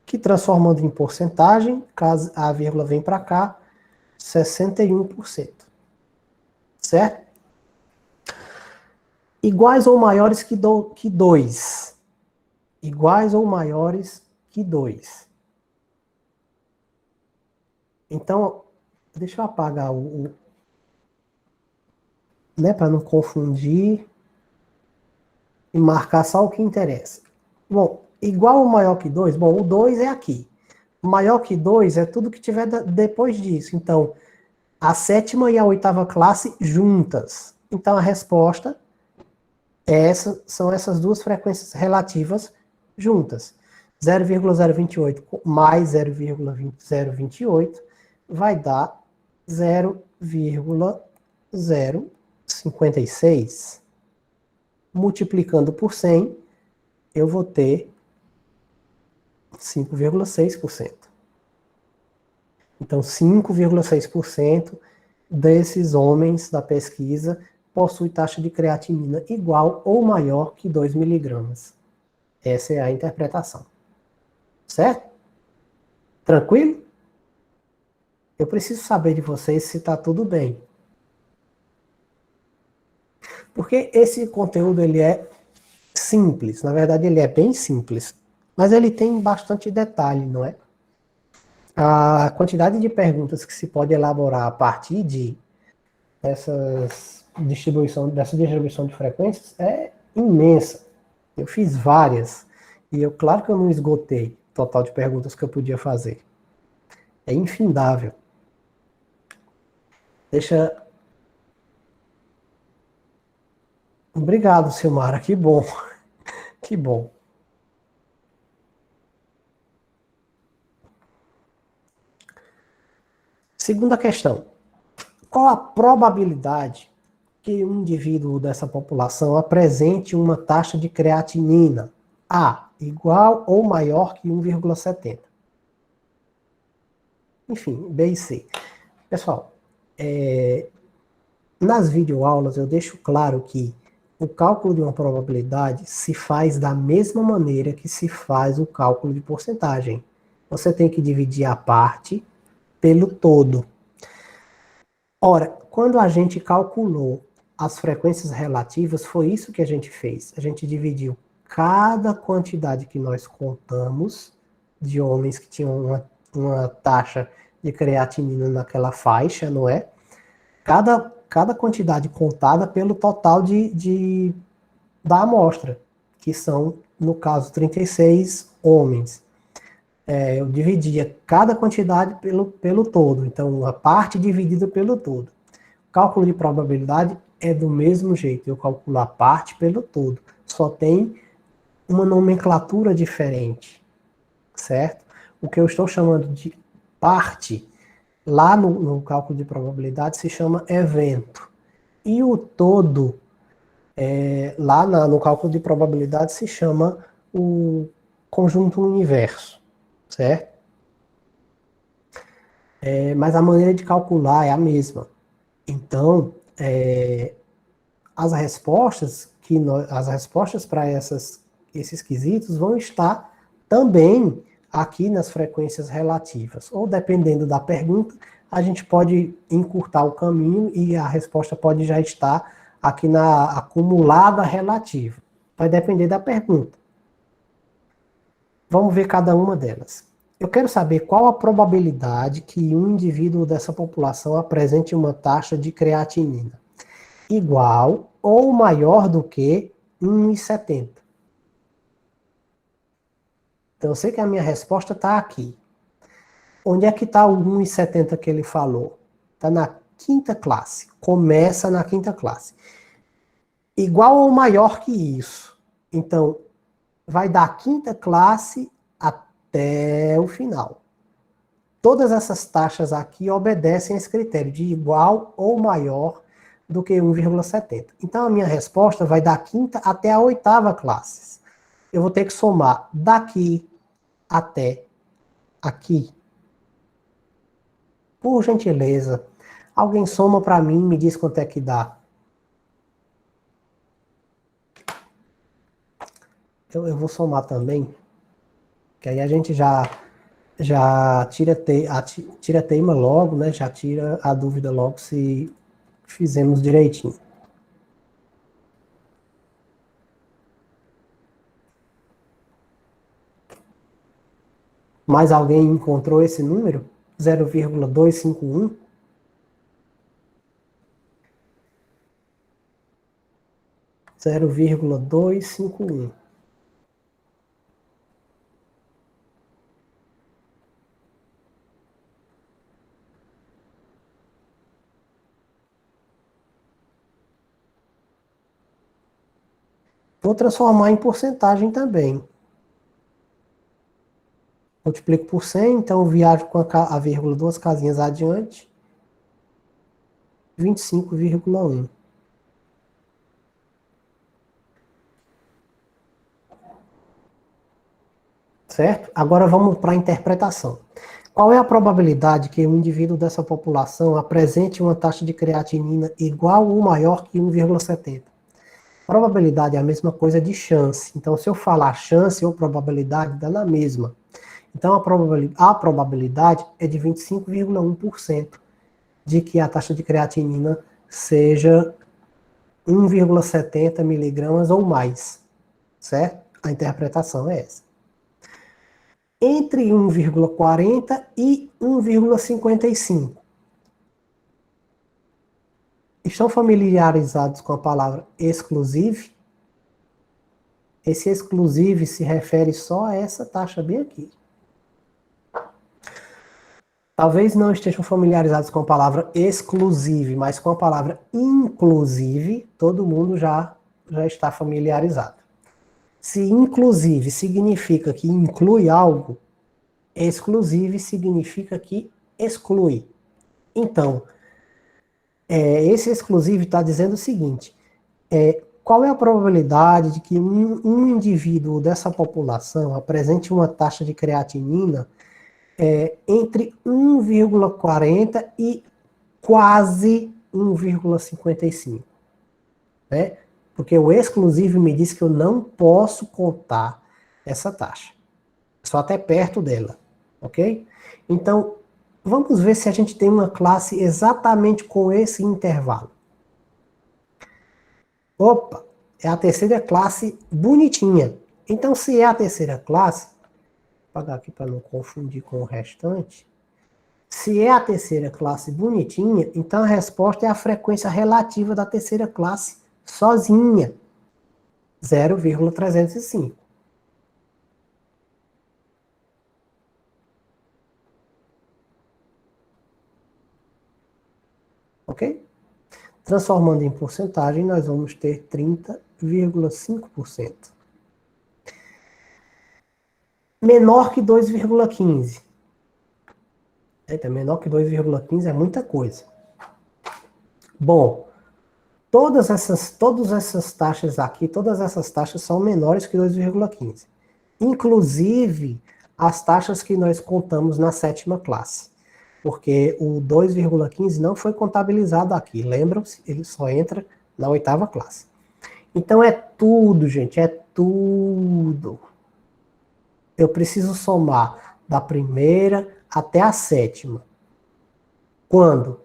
S1: Que transformando em porcentagem, caso a vírgula vem para cá, 61%. Certo? Iguais ou maiores que 2. Iguais ou maiores que 2. Então, deixa eu apagar né, para não confundir e marcar só o que interessa. Bom, igual ou maior que 2, bom, o 2 é aqui. Maior que 2 é tudo que tiver depois disso. Então, a sétima e a oitava classe juntas. Então, a resposta são essas duas frequências relativas juntas. 0,028 mais 0,028 vai dar 0,056. Multiplicando por 100, eu vou ter 5,6%. Então, 5,6% desses homens da pesquisa possui taxa de creatinina igual ou maior que 2 miligramas. Essa é a interpretação. Certo? Tranquilo? Eu preciso saber de vocês se está tudo bem. Porque esse conteúdo ele é simples, na verdade ele é bem simples, mas ele tem bastante detalhe, não é? A quantidade de perguntas que se pode elaborar a partir dessa distribuição de frequências é imensa. Eu fiz várias, e claro que eu não esgotei o total de perguntas que eu podia fazer. É infindável. Obrigado, Silmara, que bom. Que bom. Segunda questão. Qual a probabilidade que um indivíduo dessa população apresente uma taxa de creatinina A igual ou maior que 1,70? Enfim, B e C. Pessoal, nas videoaulas eu deixo claro que o cálculo de uma probabilidade se faz da mesma maneira que se faz o cálculo de porcentagem. Você tem que dividir a parte pelo todo. Ora, quando a gente calculou as frequências relativas, foi isso que a gente fez. A gente dividiu cada quantidade que nós contamos de homens que tinham uma taxa de creatinina naquela faixa, não é? Cada quantidade contada pelo total da amostra, que são, no caso, 36 homens. Eu dividia cada quantidade pelo todo, então a parte dividida pelo todo. O cálculo de probabilidade é do mesmo jeito, eu calculo a parte pelo todo, só tem uma nomenclatura diferente, certo? O que eu estou chamando de parte, lá no cálculo de probabilidade, se chama evento. E o todo, lá no cálculo de probabilidade, se chama o conjunto universo, certo? Mas a maneira de calcular é a mesma. Então, as respostas para esses quesitos vão estar também aqui nas frequências relativas. Ou dependendo da pergunta, a gente pode encurtar o caminho e a resposta pode já estar aqui na acumulada relativa. Vai depender da pergunta. Vamos ver cada uma delas. Eu quero saber qual a probabilidade que um indivíduo dessa população apresente uma taxa de creatinina igual ou maior do que 1,70. Então eu sei que a minha resposta está aqui. Onde é que está o 1,70 que ele falou? Está na quinta classe. Começa na quinta classe. Igual ou maior que isso. Então, vai da quinta classe até o final. Todas essas taxas aqui obedecem a esse critério de igual ou maior do que 1,70. Então a minha resposta vai da quinta até a oitava classe. Eu vou ter que somar daqui até aqui. Por gentileza, alguém soma para mim e me diz quanto é que dá. Eu vou somar também, que aí a gente já tira a teima logo, né? Já tira a dúvida logo se fizemos direitinho. Mais alguém encontrou esse número? 0,251? Zero vírgula 251. Vou transformar em porcentagem também. Multiplico por 100, então eu viajo com a vírgula duas casinhas adiante. 25,1. Certo? Agora vamos para a interpretação. Qual é a probabilidade que um indivíduo dessa população apresente uma taxa de creatinina igual ou maior que 1,70? Probabilidade é a mesma coisa de chance. Então, se eu falar chance ou probabilidade, dá na mesma. Então, a probabilidade é de 25,1% de que a taxa de creatinina seja 1,70 miligramas ou mais. Certo? A interpretação é essa. Entre 1,40 e 1,55. Estão familiarizados com a palavra exclusive? Esse exclusive se refere só a essa taxa bem aqui. Talvez não estejam familiarizados com a palavra exclusive, mas com a palavra inclusive, todo mundo já está familiarizado. Se inclusive significa que inclui algo, exclusive significa que exclui. Então, esse exclusive está dizendo o seguinte, qual é a probabilidade de que um indivíduo dessa população apresente uma taxa de creatinina entre 1,40 e quase 1,55. Né? Porque o exclusivo me diz que eu não posso contar essa taxa. Só até perto dela, ok? Então, vamos ver se a gente tem uma classe exatamente com esse intervalo. Opa, é a terceira classe bonitinha. Então, se é a terceira classe, vou apagar aqui para não confundir com o restante. Se é a terceira classe bonitinha, então a resposta é a frequência relativa da terceira classe sozinha, 0,305. Ok? Transformando em porcentagem, nós vamos ter 30,5%. Menor que 2,15. Eita, menor que 2,15 é muita coisa. Bom, todas essas taxas aqui, todas essas taxas são menores que 2,15. Inclusive, as taxas que nós contamos na sétima classe. Porque o 2,15 não foi contabilizado aqui. Lembram-se? Ele só entra na oitava classe. Então é tudo, gente, é tudo. Eu preciso somar da primeira até a sétima. Quando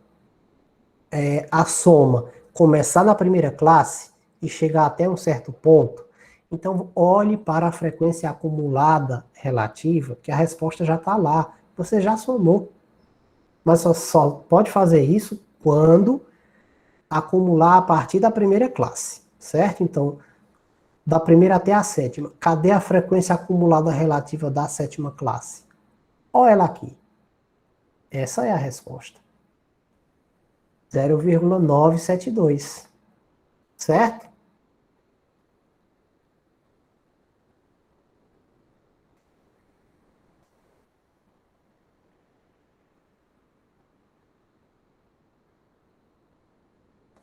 S1: a soma começar na primeira classe e chegar até um certo ponto, então olhe para a frequência acumulada relativa, que a resposta já está lá. Você já somou. Mas só pode fazer isso quando acumular a partir da primeira classe, certo? Então, da primeira até a sétima. Cadê a frequência acumulada relativa da sétima classe? Olha ela aqui. Essa é a resposta. 0,972. Certo?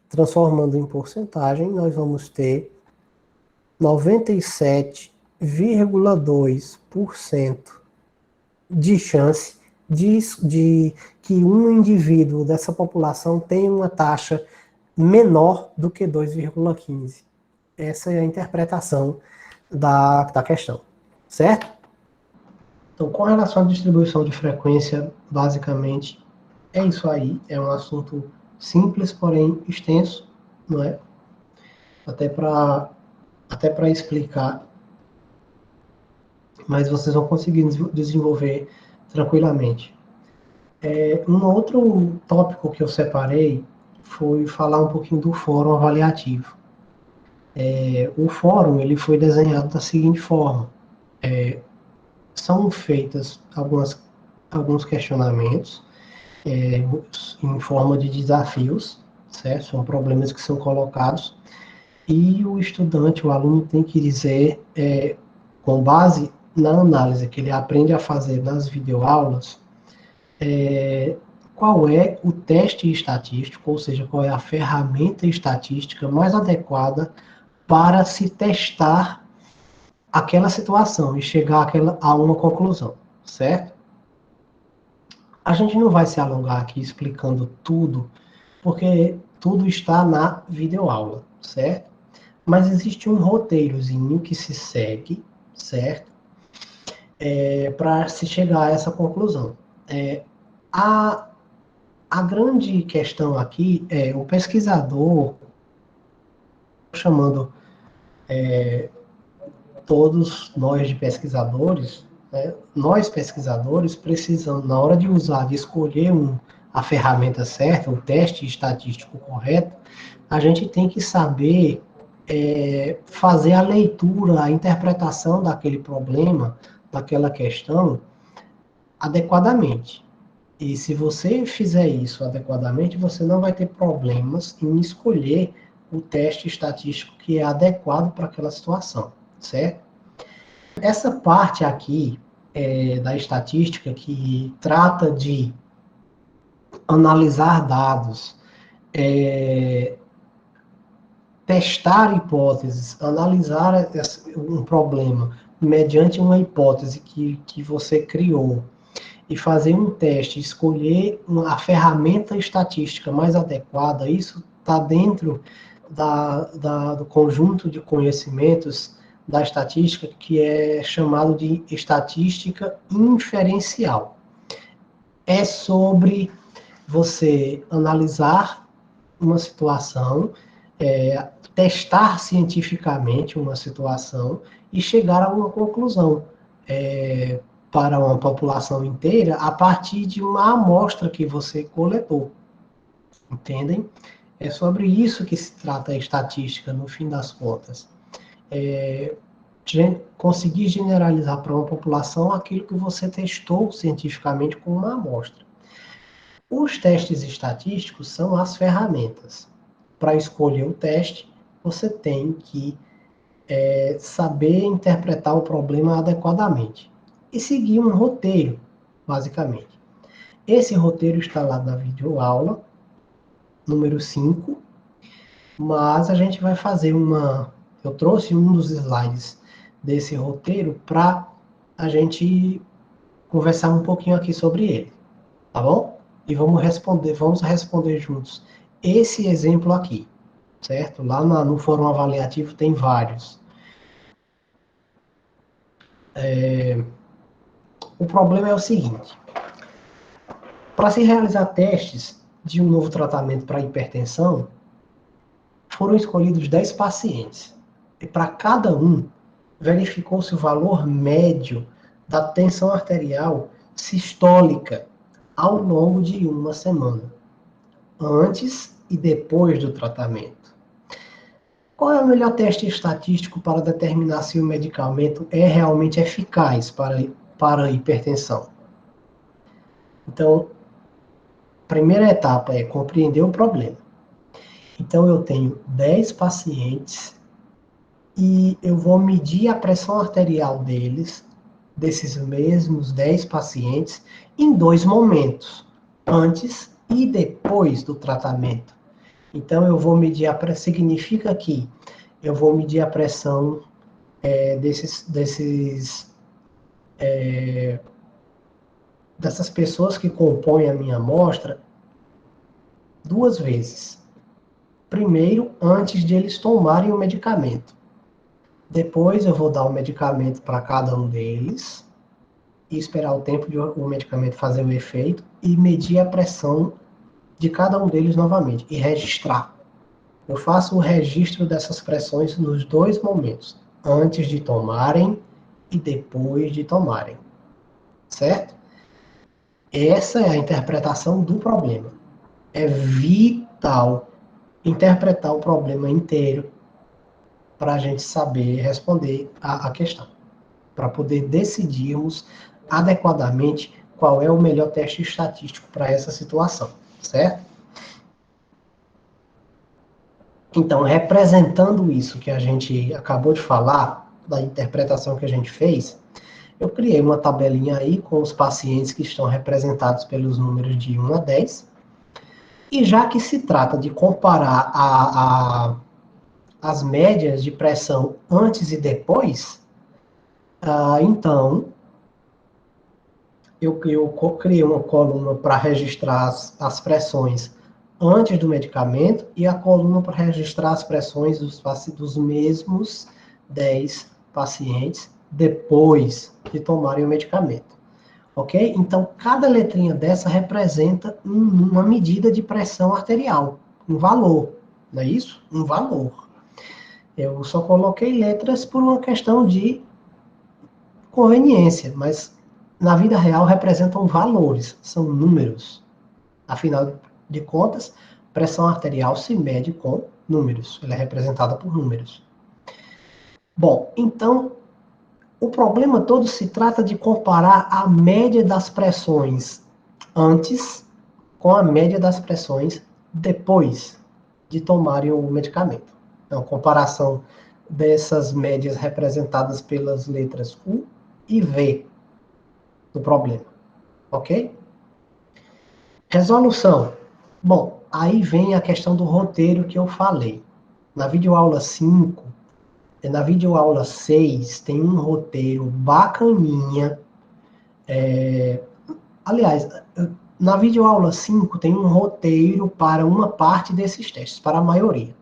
S1: Transformando em porcentagem, nós vamos ter 97,2% de chance de que um indivíduo dessa população tenha uma taxa menor do que 2,15. Essa é a interpretação da questão, certo? Então, com relação à distribuição de frequência, basicamente, é isso aí. É um assunto simples, porém extenso, não é? Até para explicar, mas vocês vão conseguir desenvolver tranquilamente. Um outro tópico que eu separei foi falar um pouquinho do fórum avaliativo. O fórum ele foi desenhado da seguinte forma: são feitas alguns questionamentos em forma de desafios, certo? São problemas que são colocados e o estudante, o aluno tem que dizer, com base na análise que ele aprende a fazer nas videoaulas, qual é o teste estatístico, ou seja, qual é a ferramenta estatística mais adequada para se testar aquela situação e chegar a uma conclusão, certo? A gente não vai se alongar aqui explicando tudo, porque tudo está na videoaula, certo? Mas existe um roteirozinho que se segue, certo? Para se chegar a essa conclusão. A grande questão aqui é o pesquisador, chamando todos nós de pesquisadores, né? Nós pesquisadores precisamos, na hora de usar, de escolher a ferramenta certa, o teste estatístico correto, a gente tem que saber fazer a leitura, a interpretação daquele problema, daquela questão, adequadamente. E se você fizer isso adequadamente, você não vai ter problemas em escolher o teste estatístico que é adequado para aquela situação, certo? Essa parte aqui da estatística que trata de analisar dados, testar hipóteses, analisar um problema mediante uma hipótese que você criou e fazer um teste, escolher a ferramenta estatística mais adequada, isso está dentro do conjunto de conhecimentos da estatística que é chamado de estatística inferencial. É sobre você analisar uma situação, testar cientificamente uma situação e chegar a uma conclusão para uma população inteira a partir de uma amostra que você coletou. Entendem? É sobre isso que se trata a estatística, no fim das contas. Conseguir generalizar para uma população aquilo que você testou cientificamente com uma amostra. Os testes estatísticos são as ferramentas. Para escolher o teste, você tem que saber interpretar o problema adequadamente e seguir um roteiro, basicamente. Esse roteiro está lá na videoaula, número 5, mas a gente vai fazer eu trouxe um dos slides desse roteiro para a gente conversar um pouquinho aqui sobre ele, tá bom? E vamos responder juntos esse exemplo aqui, certo? Lá no fórum avaliativo tem vários. O problema é o seguinte: para se realizar testes de um novo tratamento para hipertensão, foram escolhidos 10 pacientes. E para cada um, verificou-se o valor médio da tensão arterial sistólica ao longo de uma semana, antes e depois do tratamento. Qual é o melhor teste estatístico para determinar se o medicamento é realmente eficaz para a hipertensão? Então, a primeira etapa é compreender o problema. Então, eu tenho 10 pacientes e eu vou medir a pressão arterial desses mesmos 10 pacientes, em 2 momentos, antes e depois do tratamento. Então, eu vou medir a pressão, significa que eu vou medir a pressão dessas pessoas que compõem a minha amostra 2 vezes. Primeiro, antes de eles tomarem o medicamento. Depois eu vou dar o medicamento para cada um deles e esperar o tempo de o medicamento fazer o efeito e medir a pressão de cada um deles novamente e registrar. Eu faço o registro dessas pressões nos 2 momentos, antes de tomarem e depois de tomarem. Certo? Essa é a interpretação do problema. É vital interpretar o problema inteiro para a gente saber responder a questão, para poder decidirmos adequadamente qual é o melhor teste estatístico para essa situação, certo? Então, representando isso que a gente acabou de falar, da interpretação que a gente fez, eu criei uma tabelinha aí com os pacientes que estão representados pelos números de 1 a 10, e já que se trata de comparar as médias de pressão antes e depois, então, eu criei uma coluna para registrar as pressões antes do medicamento e a coluna para registrar as pressões dos mesmos 10 pacientes depois de tomarem o medicamento. Ok? Então, cada letrinha dessa representa uma medida de pressão arterial, um valor, não é isso? Um valor. Eu só coloquei letras por uma questão de conveniência, mas na vida real representam valores, são números. Afinal de contas, pressão arterial se mede com números, ela é representada por números. Bom, então, o problema todo se trata de comparar a média das pressões antes com a média das pressões depois de tomarem o medicamento. Então, comparação dessas médias representadas pelas letras U e V do problema. Ok? Resolução. Bom, aí vem a questão do roteiro que eu falei. Na videoaula 5, na videoaula 6, tem um roteiro bacaninha. Aliás, na videoaula 5 tem um roteiro para uma parte desses testes, para a maioria.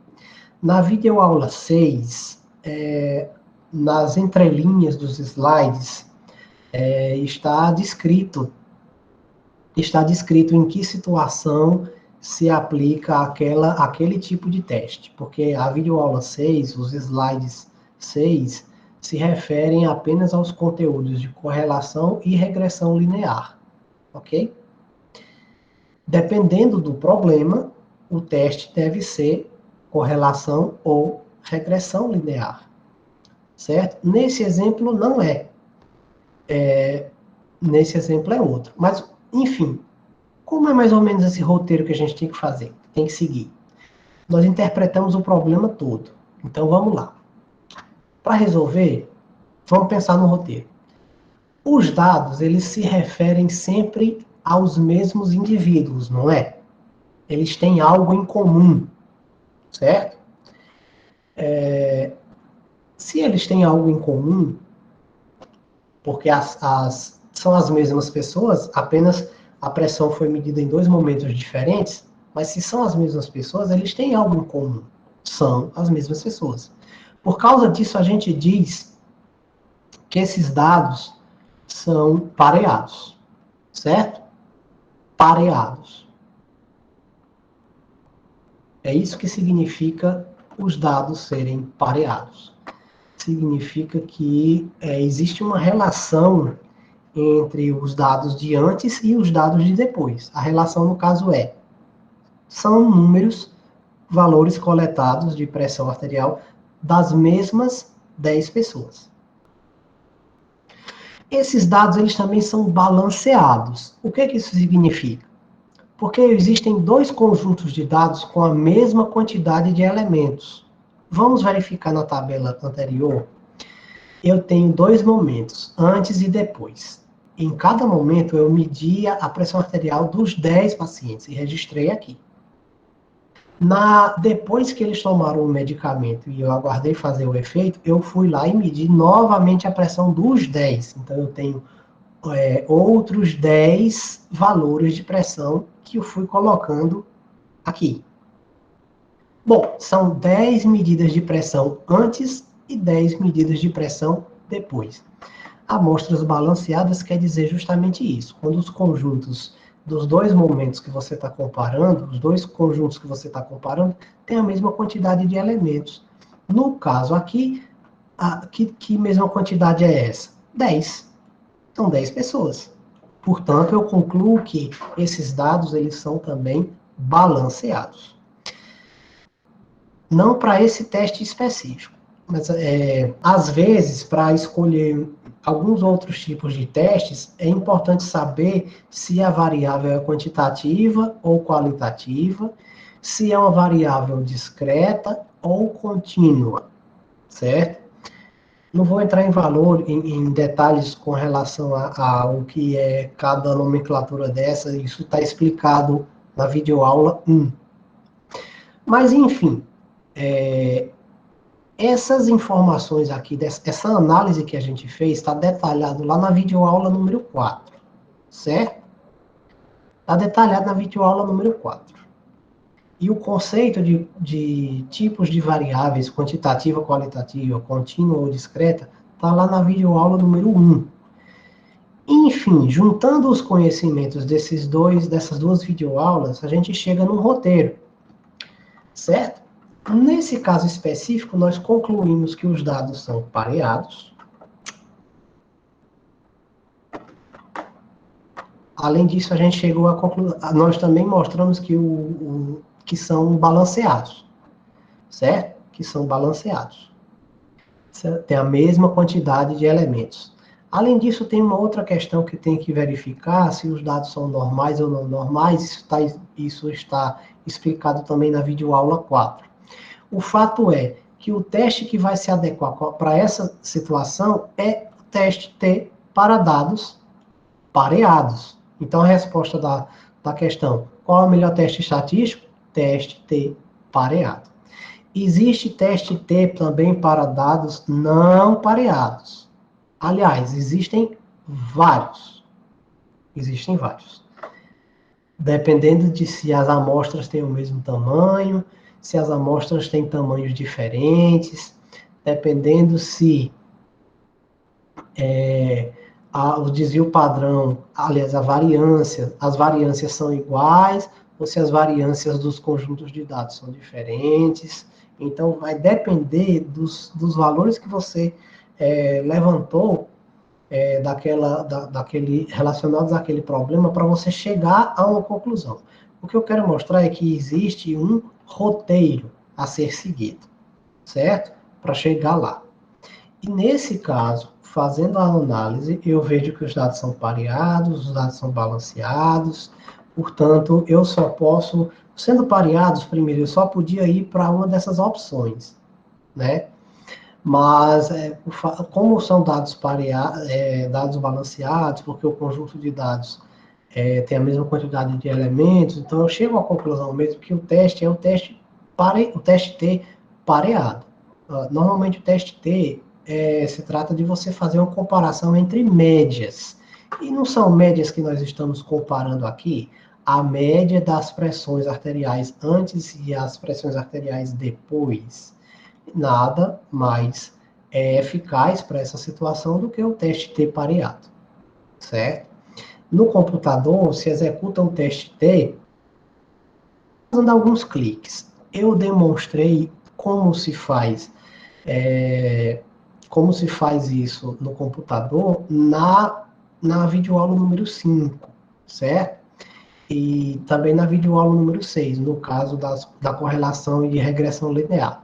S1: Na videoaula 6, nas entrelinhas dos slides, está descrito em que situação se aplica aquele tipo de teste. Porque a videoaula 6, os slides 6, se referem apenas aos conteúdos de correlação e regressão linear. Ok? Dependendo do problema, o teste deve ser correlação ou regressão linear. Certo? Nesse exemplo, não é. Nesse exemplo é outro. Mas, enfim, como é mais ou menos esse roteiro que a gente tem que fazer? Tem que seguir. Nós interpretamos o problema todo. Então, vamos lá. Para resolver, vamos pensar no roteiro. Os dados, eles se referem sempre aos mesmos indivíduos, não é? Eles têm algo em comum, certo? Se eles têm algo em comum, porque são as mesmas pessoas, apenas a pressão foi medida em 2 momentos diferentes, mas se são as mesmas pessoas, eles têm algo em comum. São as mesmas pessoas. Por causa disso, a gente diz que esses dados são pareados, certo? Pareados. É isso que significa os dados serem pareados. Significa que existe uma relação entre os dados de antes e os dados de depois. A relação, no caso, são números, valores coletados de pressão arterial das mesmas 10 pessoas. Esses dados, eles também são balanceados. O que isso significa? Porque existem 2 conjuntos de dados com a mesma quantidade de elementos. Vamos verificar na tabela anterior. Eu tenho 2 momentos, antes e depois. Em cada momento, eu media a pressão arterial dos 10 pacientes e registrei aqui. Depois que eles tomaram o medicamento e eu aguardei fazer o efeito, eu fui lá e medi novamente a pressão dos 10. Então, eu tenho outros 10 valores de pressão que eu fui colocando aqui. Bom, são 10 medidas de pressão antes e 10 medidas de pressão depois. Amostras balanceadas quer dizer justamente isso. Quando os conjuntos dos 2 momentos que você está comparando, os 2 conjuntos que você está comparando, têm a mesma quantidade de elementos. No caso aqui, que mesma quantidade é essa? 10. São 10 pessoas. Portanto, eu concluo que esses dados eles são também balanceados. Não para esse teste específico, mas às vezes, para escolher alguns outros tipos de testes, é importante saber se a variável é quantitativa ou qualitativa, se é uma variável discreta ou contínua, certo? Não vou entrar em valor, em detalhes com relação ao que é cada nomenclatura dessa, isso está explicado na videoaula 1. Mas, enfim, essas informações aqui, essa análise que a gente fez, está detalhado lá na videoaula número 4, certo? Está detalhado na videoaula número 4. E o conceito de tipos de variáveis, quantitativa, qualitativa, contínua ou discreta, está lá na videoaula número 1. Enfim, juntando os conhecimentos dessas 2 videoaulas, a gente chega num roteiro, certo? Nesse caso específico, nós concluímos que os dados são pareados. Além disso, a gente chegou a concluir, nós também mostramos que são balanceados, certo? Que são balanceados. Tem a mesma quantidade de elementos. Além disso, tem uma outra questão que tem que verificar se os dados são normais ou não normais. Isso está explicado também na videoaula 4. O fato é que o teste que vai se adequar para essa situação é o teste T para dados pareados. Então, a resposta da questão, qual é o melhor teste estatístico? Teste T pareado. Existe teste T também para dados não pareados. Aliás, existem vários. Existem vários. Dependendo de se as amostras têm o mesmo tamanho, se as amostras têm tamanhos diferentes, dependendo se o desvio padrão, aliás, as variâncias são iguais, ou se as variâncias dos conjuntos de dados são diferentes. Então, vai depender dos valores que você levantou relacionados àquele problema para você chegar a uma conclusão. O que eu quero mostrar é que existe um roteiro a ser seguido, certo? Para chegar lá. E nesse caso, fazendo a análise, eu vejo que os dados são pareados, os dados são balanceados, portanto, eu só posso, sendo pareados, primeiro, eu só podia ir para uma dessas opções, né? Mas, como são dados dados balanceados, porque o conjunto de dados tem a mesma quantidade de elementos, então eu chego à conclusão mesmo que o teste é o teste T pareado. Normalmente o teste T se trata de você fazer uma comparação entre médias. E não são médias que nós estamos comparando aqui, a média das pressões arteriais antes e as pressões arteriais depois. Nada mais eficaz para essa situação do que o teste T pareado, certo? No computador, se executa o teste T usando alguns cliques. Eu demonstrei como se faz isso no computador na videoaula número 5, certo? E também na videoaula número 6, no caso da correlação e de regressão linear.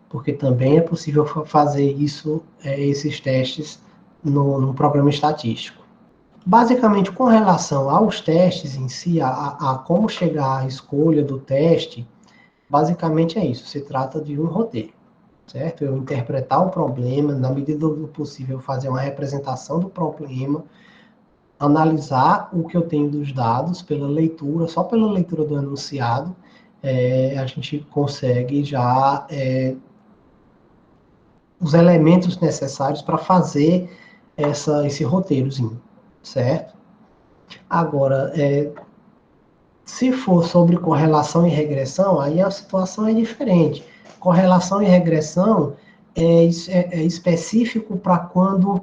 S1: Porque também é possível fazer esses testes no programa estatístico. Basicamente, com relação aos testes em si, a como chegar à escolha do teste, basicamente é isso. Se trata de um roteiro, certo? Eu interpretar o problema, na medida do possível, fazer uma representação do problema, analisar o que eu tenho dos dados pela leitura, só pela leitura do enunciado, a gente consegue já os elementos necessários para fazer esse roteirozinho, certo? Agora, se for sobre correlação e regressão, aí a situação é diferente. Correlação e regressão é específico para quando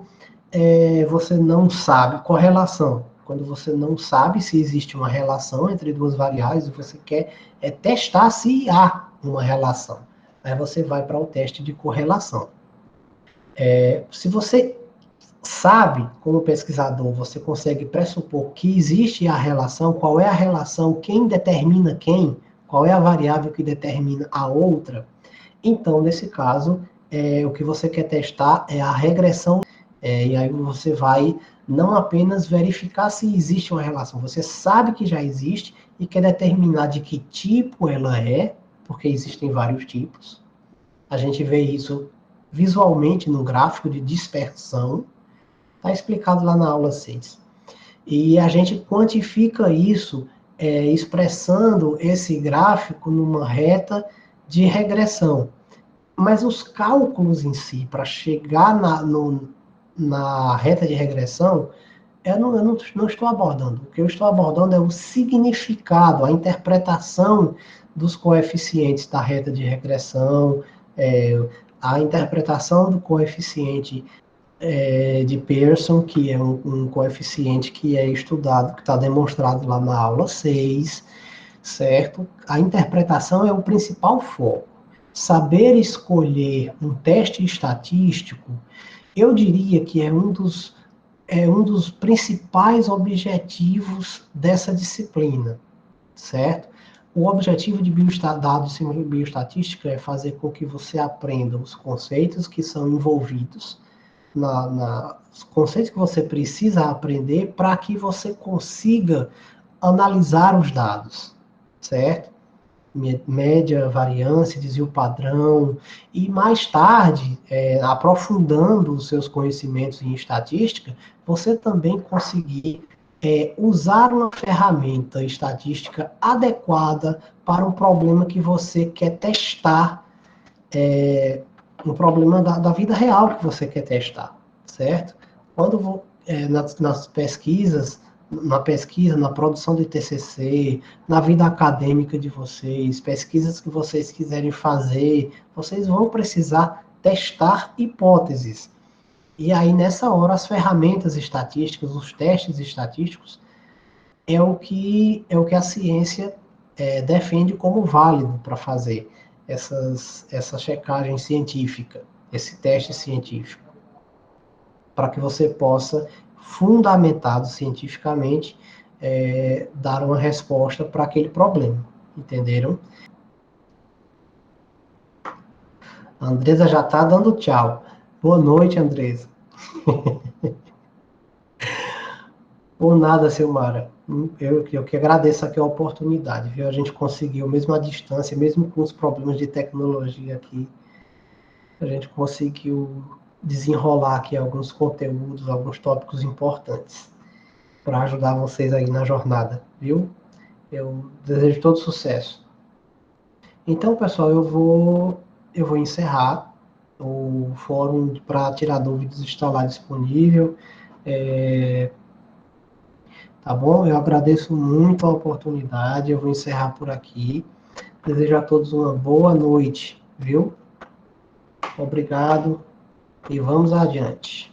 S1: você não sabe. Correlação, quando você não sabe se existe uma relação entre duas variáveis, você quer testar se há uma relação. Aí você vai para o teste de correlação. Se você sabe, como pesquisador, você consegue pressupor que existe a relação, qual é a relação, quem determina quem, qual é a variável que determina a outra, então, nesse caso, o que você quer testar é a regressão, e aí você vai não apenas verificar se existe uma relação, você sabe que já existe e quer determinar de que tipo ela é, porque existem vários tipos. A gente vê isso visualmente no gráfico de dispersão, está explicado lá na aula 6. E a gente quantifica isso expressando esse gráfico numa reta de regressão. Mas os cálculos em si, para chegar na reta de regressão, eu não estou abordando. O que eu estou abordando é o significado, a interpretação dos coeficientes da reta de regressão, a interpretação do coeficiente de Pearson, que é um coeficiente que é estudado, que está demonstrado lá na aula 6, certo? A interpretação é o principal foco. Saber escolher um teste estatístico, eu diria que é um dos principais objetivos dessa disciplina, certo? O objetivo de dados em bioestatística é fazer com que você aprenda os conceitos que são envolvidos os conceitos que você precisa aprender para que você consiga analisar os dados, certo? Média, variância, desvio padrão, e mais tarde, aprofundando os seus conhecimentos em estatística, você também conseguir usar uma ferramenta estatística adequada para um problema que você quer testar, um problema da vida real que você quer testar, certo? Quando nas pesquisas, na pesquisa, na produção de TCC, na vida acadêmica de vocês, pesquisas que vocês quiserem fazer, vocês vão precisar testar hipóteses. E aí, nessa hora, as ferramentas estatísticas, os testes estatísticos, é o que a ciência defende como válido para fazer essa checagem científica, esse teste científico, para que você possa, fundamentado cientificamente, dar uma resposta para aquele problema. Entenderam? A Andresa já está dando tchau. Boa noite, Andresa. Por nada, Silmara. Eu que agradeço aqui a oportunidade, viu? A gente conseguiu, mesmo à distância, mesmo com os problemas de tecnologia aqui, a gente conseguiu desenrolar aqui alguns conteúdos, alguns tópicos importantes para ajudar vocês aí na jornada, viu? Eu desejo todo sucesso. Então, pessoal, eu vou encerrar. O fórum para tirar dúvidas está lá disponível. Tá bom? Eu agradeço muito a oportunidade. Eu vou encerrar por aqui. Desejo a todos uma boa noite, viu? Obrigado e vamos adiante.